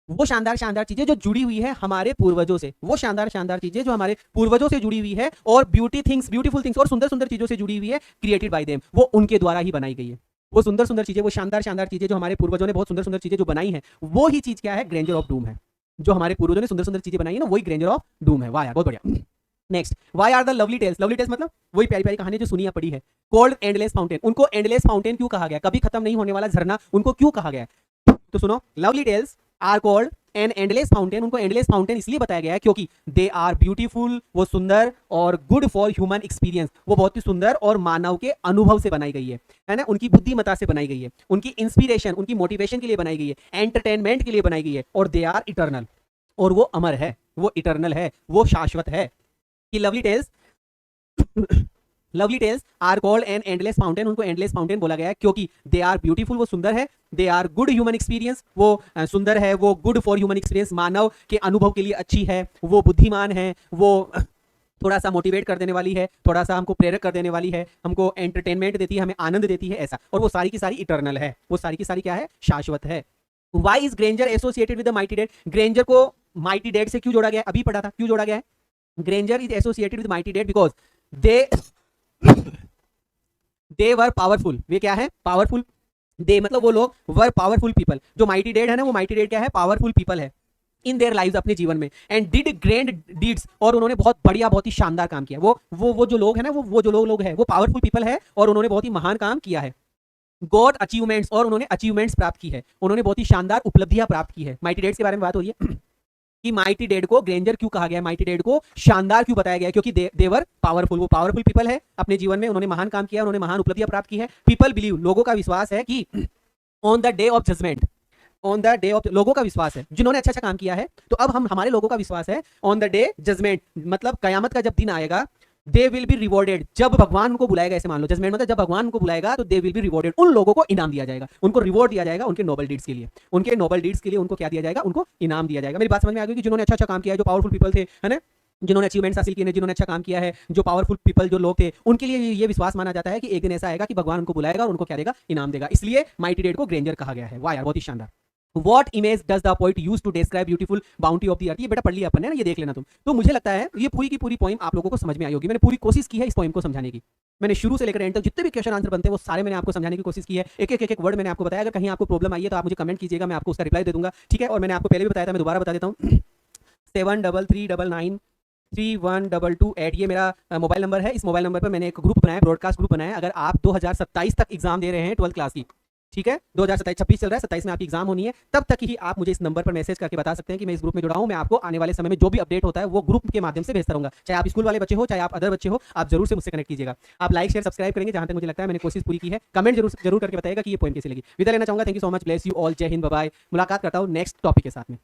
वो शानदार शानदार चीजें जो जुड़ी हुई है हमारे पूर्वजों से, वो शानदार शानदार चीजें जो हमारे पूर्वजों से जुड़ी हुई है, और ब्यूटी थिंग्स, ब्यूटीफुल थिंग्स और सुंदर सुंदर चीजों से जुड़ी हुई है, क्रिएटेड बाय देम, वो उनके द्वारा ही बनाई गई है। वो सुंदर सुंदर चीजें, वो शानदार शानदार चीजें जो हमारे पूर्वजों ने बहुत सुंदर सुंदर चीजें जो बनाई हैं, वो ही चीज क्या है? ग्रेंजर ऑफ डूम है। जो हमारे पूर्वजों ने सुंदर सुंदर चीजें बनाई है ना, वही ग्रेंजर ऑफ डूम है। वाह यार बहुत बढ़िया। Next, why are the lovely tales, lovely tales मतलब वही प्यारी प्यारी कहानी जो सुनी या पढ़ी है, कॉल्ड एंडलेस फाउंटेन, उनको एंडलेस फाउंटेन क्यों कहा गया? कभी खत्म नहीं होने वाला झरना उनको क्यों कहा गया? तो सुनो, lovely tales are called an endless fountain, उनको एंडलेस फाउंटेन इसलिए बताया गया है क्योंकि दे आर ब्यूटीफुल, वो सुंदर, और गुड फॉर ह्यूमन एक्सपीरियंस, वो बहुत ही सुंदर और मानव के अनुभव से बनाई गई है ना, उनकी बुद्धिमत्ता से बनाई गई है, उनकी इंस्पिरेशन, उनकी मोटिवेशन के लिए बनाई गई है, एंटरटेनमेंट के लिए बनाई गई है, और दे आर इटर्नल, और वो अमर है, वो इटर्नल है, वो शाश्वत है। कि lovely tales lovely tales are called an endless fountain, उनको एंडलेस फाउंटेन बोला गया है क्योंकि दे आर ब्यूटीफुल, वो सुंदर है, they are good human experience, वो सुंदर है, वो गुड फॉर ह्यूमन एक्सपीरियंस, मानव के अनुभव के लिए अच्छी है, वो बुद्धिमान है, वो थोड़ा सा मोटिवेट कर देने वाली है, थोड़ा सा हमको प्रेरक कर देने वाली है, हमको एंटरटेनमेंट देती है, हमें आनंद देती है, ऐसा। और वो सारी की सारी इटर्नल है, वो सारी की सारी क्या है, शाश्वत है। Why is grandeur associated with the mighty dead? Grandeur को माइटी डेड से क्यों जोड़ा गया? अभी पढ़ा था क्यों जोड़ा गया है। Grandeur is associated with mighty dead because they were powerful. वे क्या है, पावरफुल। दे मतलब वो लोग वर पावरफुल पीपल। जो माइटी डेड है ना, वो माइटी डेड क्या है, पावरफुल पीपल है इन देयर लाइव्स, अपने जीवन में। एंड डिड ग्रैंड डीड्स, और उन्होंने बहुत बढ़िया, बहुत ही शानदार काम किया। वो जो लोग है ना, वो जो लोग है, वो पावरफुल पीपल है और उन्होंने बहुत ही महान काम किया है। गॉट अचीवमेंट्स, और उन्होंने अचीवमेंट्स प्राप्त की है, उन्होंने बहुत ही शानदार उपलब्धियां प्राप्त की है। माइटी डेड्स के बारे में बात हो रही है कि माइटी डेड को ग्रेंजर क्यों कहा गया है, माइटी डेड को शानदार क्यों बताया गया है, क्योंकि देवर पावरफुल। वो पावरफुल पीपल है अपने जीवन में, उन्होंने महान काम किया, उन्होंने महान उपलब्धियां प्राप्त की है। पीपल बिलीव, लोगों का विश्वास है कि on the day of judgment, on the day of, लोगों का विश्वास है जिन्होंने अच्छा अच्छा काम किया है। तो अब हमारे लोगों का विश्वास है ऑन द डे जजमेंट, मतलब कयामत का जब दिन आएगा, दे विल बी रिवॉर्डेड, जब भगवान उनको बुलाएगा, ऐसे मान लो जजमेंट मतलब जब भगवान उनको बुलाएगा तो दे विल बी रिवॉर्डेड, उन लोगों को इनाम दिया जाएगा, उनको रिवॉर्ड दिया जाएगा उनके नोबल डीड्स के लिए, उनके नोबल डीड्स के लिए उनको क्या दिया जाएगा, उनको इनाम दिया जाएगा। मेरी बात समझ में आ गई कि जिन्होंने अच्छा अच्छा काम किया है, जो पावरफुल पीपल थे, है ना, जिन्होंने अचीवमेंट्स हासिल किए, जिन्होंने अच्छा काम किया है, जो पावरफुल पीपल जो लोग थे, उनके लिए ये विश्वास माना जाता है कि एक दिन ऐसा आएगा कि भगवान उनको बुलाएगा और उनको क्या देगा, इनाम देगा। इसलिए माइटी डेड को ग्रेंजर कहा गया है। वाह यार, बहुत ही शानदार। What image does the poet use to describe beautiful bounty of the earth? ये बेटा पढ़ लिया अपन ने ना, ये देख लेना तुम। तो मुझे लगता है ये पूरी की पूरी पोइम आप लोगों को समझ में आई होगी। मैंने पूरी कोशिश की है इस पोइम को समझाने की, मैंने शुरू से लेकर एंड तक जितने भी क्वेश्चन आंसर बनते हैं वो सारे मैंने आपको समझाने की कोशिश की है। एक वर्ड मैंने आपको बताया। अगर कहीं आपको प्रॉब्लम आई है तो आप मुझे कमेंट कीजिएगा, मैं आपको उसका रिप्लाई दे दूंगा, ठीक है। और मैंने आपको पहले भी बताया था, मैं दोबारा बता देता हूँ 73393122 ये मेरा मोबाइल नंबर है। इस मोबाइल नंबर पर मैंने एक ग्रुप बनाया, ब्रॉडकास्ट ग्रुप बनाया। अगर आप 2027 तक एग्जाम दे रहे हैं 12th क्लास की, ठीक है, 2027-26 चल रहा है, 27 में आपकी एग्जाम होनी है, तब तक ही आप मुझे इस नंबर पर मैसेज करके बता सकते हैं कि मैं इस ग्रुप में जुड़ा हूं। मैं आपको आने वाले समय में जो भी अपडेट होता है वो ग्रुप के माध्यम से भेजता रहूंगा। चाहे आप स्कूल वाले बच्चे हो, चाहे आप अदर बच्चे हो, आप जरूर से मुझसे कनेक्ट कीजिएगा। आप लाइक शेयर सब्सक्राइब करेंगे, जहां तक मुझे लगता है मैंने कोशिश पूरी की है। कमेंट जरूर करके बताइएगा कि ये पॉइंट कैसी लगी। विदा लेना चाहूंगा। Thank you so much, bless you all, जय हिंद, बाय बाय। मुलाकात करता हूं नेक्स्ट टॉपिक के साथ में।